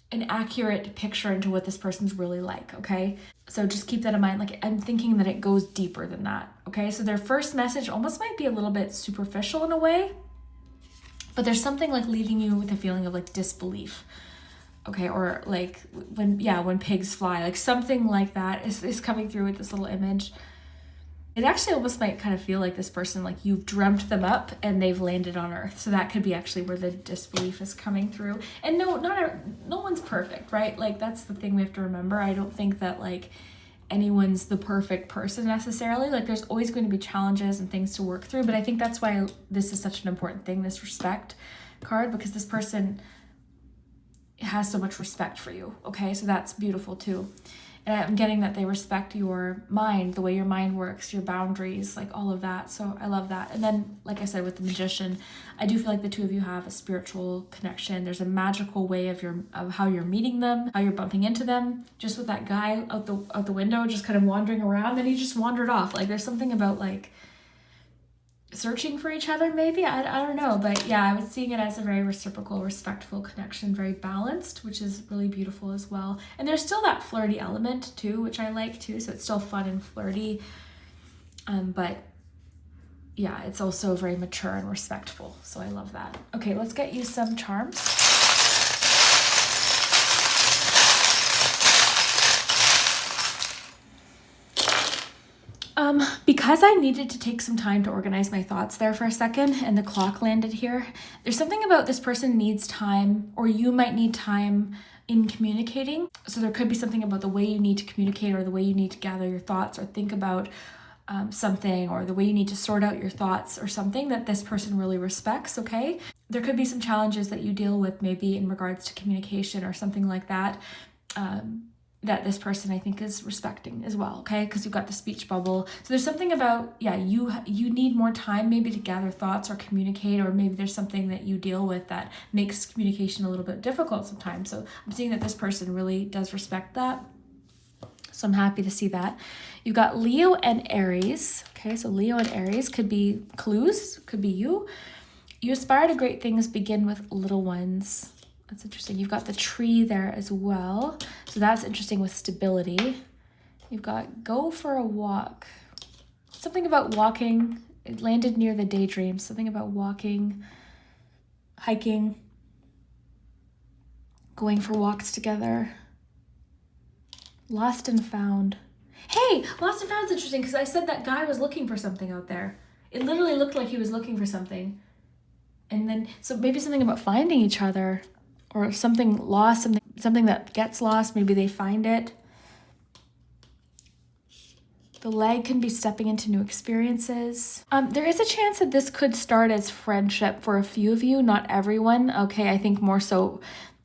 an accurate picture into what this person's really like, okay? So just keep that in mind. Like, I'm thinking that it goes deeper than that, okay? So their first message almost might be a little bit superficial in a way, but there's something like leaving you with a feeling of like disbelief, okay? Or like when pigs fly, like something like that is coming through with this little image. It actually almost might kind of feel like this person, like you've dreamt them up and they've landed on Earth. So that could be actually where the disbelief is coming through. And no one's perfect, right? Like that's the thing we have to remember. I don't think that like anyone's the perfect person necessarily. Like there's always going to be challenges and things to work through. But I think that's why this is such an important thing, this respect card, because this person has so much respect for you, okay? So that's beautiful too. And I'm getting that they respect your mind, the way your mind works, your boundaries, like all of that. So I love that. And then, like I said, with the Magician, I do feel like the two of you have a spiritual connection. There's a magical way of how you're meeting them, how you're bumping into them. Just with that guy out the window, just kind of wandering around, and he just wandered off. Like there's something about like searching for each other, maybe. I don't know, but yeah, I was seeing it as a very reciprocal, respectful connection, very balanced, which is really beautiful as well. And there's still that flirty element too, which I like too, so it's still fun and flirty, but yeah, it's also very mature and respectful, so I love that. Okay, let's get you some charms. Because I needed to take some time to organize my thoughts there for a second and the clock landed here, there's something about this person needs time, or you might need time in communicating. So there could be something about the way you need to communicate, or the way you need to gather your thoughts or think about something, or the way you need to sort out your thoughts or something that this person really respects, okay? There could be some challenges that you deal with maybe in regards to communication or something like that. That this person I think is respecting as well, okay? Because you've got the speech bubble. So there's something about, yeah, you need more time maybe to gather thoughts or communicate, or maybe there's something that you deal with that makes communication a little bit difficult sometimes. So I'm seeing that this person really does respect that. So I'm happy to see that. You've got Leo and Aries, okay? So Leo and Aries could be clues, could be you. You aspire to great things, begin with little ones. That's interesting. You've got the tree there as well. So that's interesting with stability. You've got go for a walk. Something about walking. It landed near the daydream. Something about walking, hiking, going for walks together. Lost and found. Hey, lost and found's interesting because I said that guy was looking for something out there. It literally looked like he was looking for something. And then, so maybe something about finding each other. Or something lost, something that gets lost, maybe they find it. The leg can be stepping into new experiences. There is a chance that this could start as friendship for a few of you, not everyone. Okay, I think more so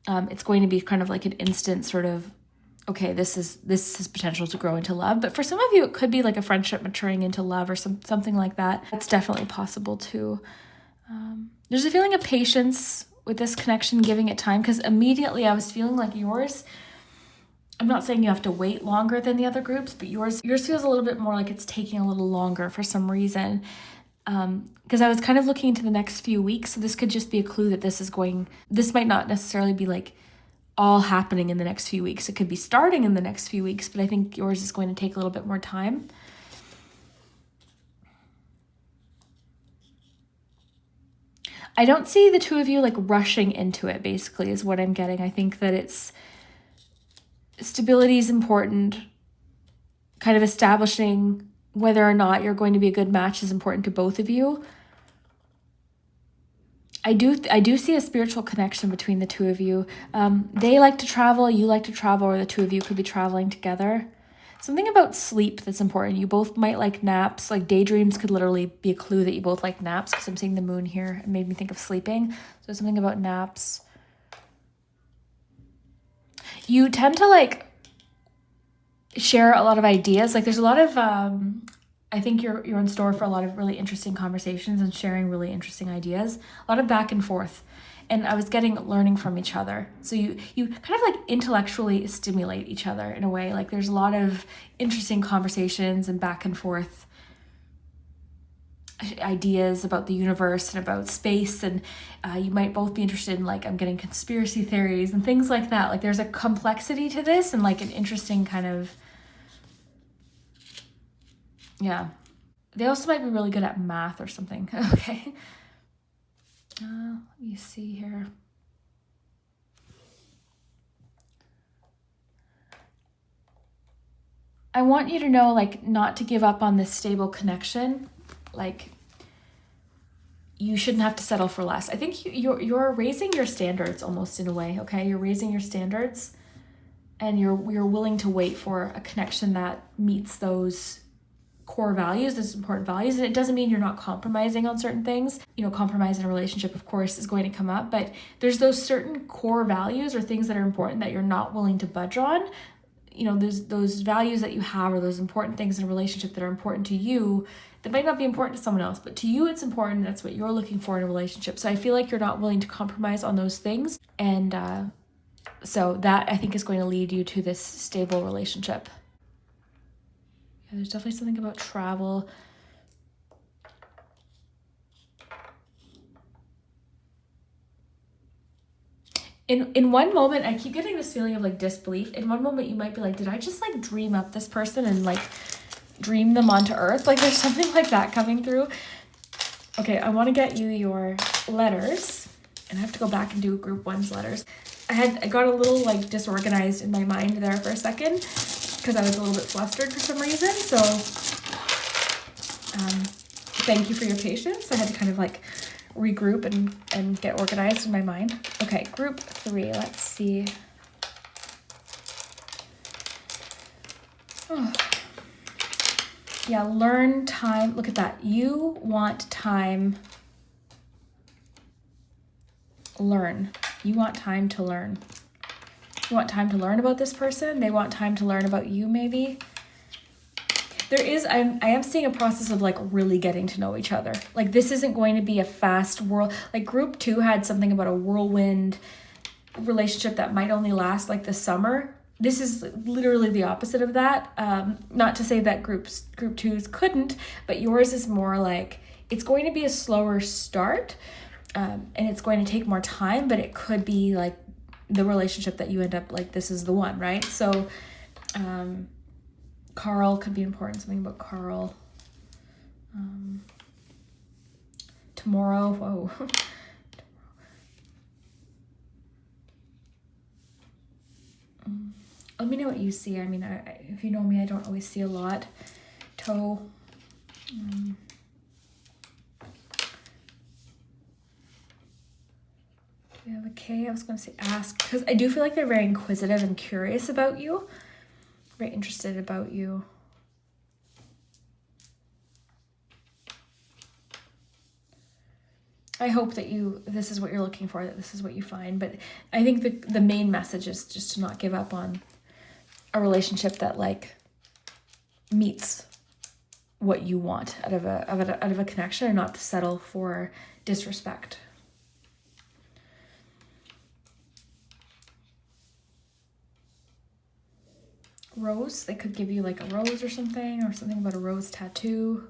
it's going to be kind of like an instant sort of, okay, this is potential to grow into love. But for some of you, it could be like a friendship maturing into love or something like that. That's definitely possible too. There's a feeling of patience with this connection, giving it time, because immediately I was feeling like yours, I'm not saying you have to wait longer than the other groups, but yours feels a little bit more like it's taking a little longer for some reason. Because I was kind of looking into the next few weeks, so this could just be a clue that this might not necessarily be like all happening in the next few weeks. It could be starting in the next few weeks, but I think yours is going to take a little bit more time. I don't see the two of you like rushing into it, basically, is what I'm getting. I think that stability is important. Kind of establishing whether or not you're going to be a good match is important to both of you. I do see a spiritual connection between the two of you. They like to travel, you like to travel, or the two of you could be traveling together. Something about sleep that's important. You both might like naps. Like daydreams could literally be a clue that you both like naps, because I'm seeing the moon here. It made me think of sleeping. So something about naps. You tend to like share a lot of ideas. Like there's a lot of, I think you're in store for a lot of really interesting conversations and sharing really interesting ideas. A lot of back and forth. And I was getting learning from each other. So you kind of like intellectually stimulate each other in a way. Like there's a lot of interesting conversations and back and forth ideas about the universe and about space. And you might both be interested in, like, I'm getting conspiracy theories and things like that. Like there's a complexity to this and like an interesting kind of, yeah. They also might be really good at math or something. Okay. Let me see here. I want you to know, like, not to give up on this stable connection. Like, you shouldn't have to settle for less. I think you're raising your standards almost in a way, okay? You're raising your standards, and you're willing to wait for a connection that meets those core values, those important values. And it doesn't mean you're not compromising on certain things. You know, compromise in a relationship, of course, is going to come up, but there's those certain core values or things that are important that you're not willing to budge on. You know, there's those values that you have, or those important things in a relationship that are important to you that might not be important to someone else, but to you it's important. That's what you're looking for in a relationship. So I feel like you're not willing to compromise on those things. And so that, I think, is going to lead you to this stable relationship. There's definitely something about travel. In one moment, I keep getting this feeling of like disbelief. In one moment, you might be like, did I just like dream up this person and like dream them onto earth? Like there's something like that coming through. Okay, I want to get you your letters, and I have to go back and do group 1's letters. I got a little like disorganized in my mind there for a second, because I was a little bit flustered for some reason. So thank you for your patience. I had to kind of like regroup and get organized in my mind. Okay, group 3, let's see. Oh. Yeah, learn time. Look at that. You want time. Learn. You want time to learn. You want time to learn about this person. They want time to learn about you, maybe. I am seeing a process of like really getting to know each other. Like this isn't going to be a fast whirl. Like group 2 had something about a whirlwind relationship that might only last like the summer. This is literally the opposite of that. Not to say that group 2's couldn't, but yours is more like it's going to be a slower start, and it's going to take more time, but it could be like the relationship that you end up like, this is the one, right? So Carl could be important. Something about Carl. Tomorrow. Whoa. Let me know what you see. I mean, if you know me, I don't always see a lot. Toe. We have a K. I was going to say ask, because I do feel like they're very inquisitive and curious about you. Very interested about you. I hope that this is what you're looking for, that this is what you find. But I think the main message is just to not give up on a relationship that like meets what you want out of a connection, and not to settle for disrespect. rose. They could give you like a rose or something about a rose tattoo.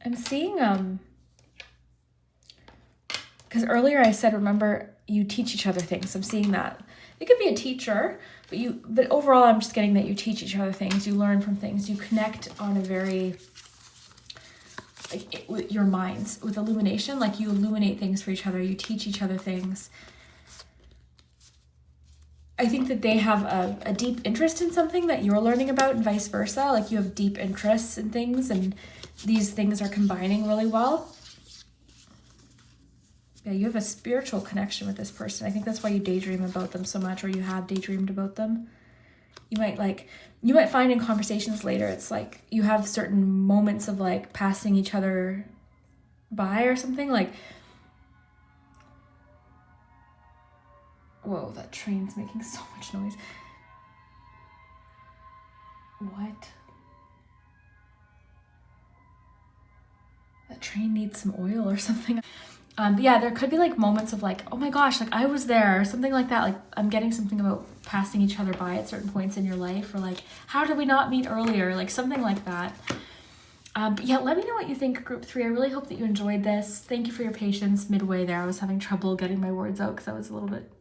I'm seeing, because earlier I said, remember, you teach each other things. I'm seeing that. It could be a teacher, but overall I'm just getting that you teach each other things, you learn from things, you connect on a very, like, with your minds, with illumination, like you illuminate things for each other, you teach each other things. I think that they have a deep interest in something that you're learning about and vice versa. Like you have deep interests in things and these things are combining really well. Yeah, you have a spiritual connection with this person. I think that's why you daydream about them so much, or you have daydreamed about them. You might find in conversations later, it's like you have certain moments of like passing each other by or something, like, whoa, that train's making so much noise. What? That train needs some oil or something. But yeah, there could be like moments of like, oh my gosh, like I was there, or something like that. Like I'm getting something about passing each other by at certain points in your life, or like, how did we not meet earlier? Like something like that. But yeah, let me know what you think, group 3. I really hope that you enjoyed this. Thank you for your patience midway there. I was having trouble getting my words out because I was a little bit,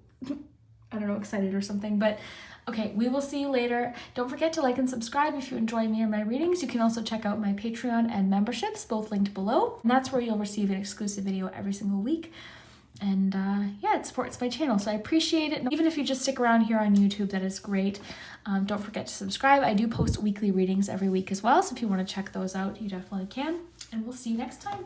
I don't know, excited or something. But okay, we will see you later. Don't forget to like and subscribe if you enjoy me and my readings. You can also check out my Patreon and memberships, both linked below. And that's where you'll receive an exclusive video every single week. And yeah, it supports my channel, so I appreciate it. And even if you just stick around here on YouTube, that is great. Don't forget to subscribe. I do post weekly readings every week as well, so if you want to check those out, you definitely can. And we'll see you next time.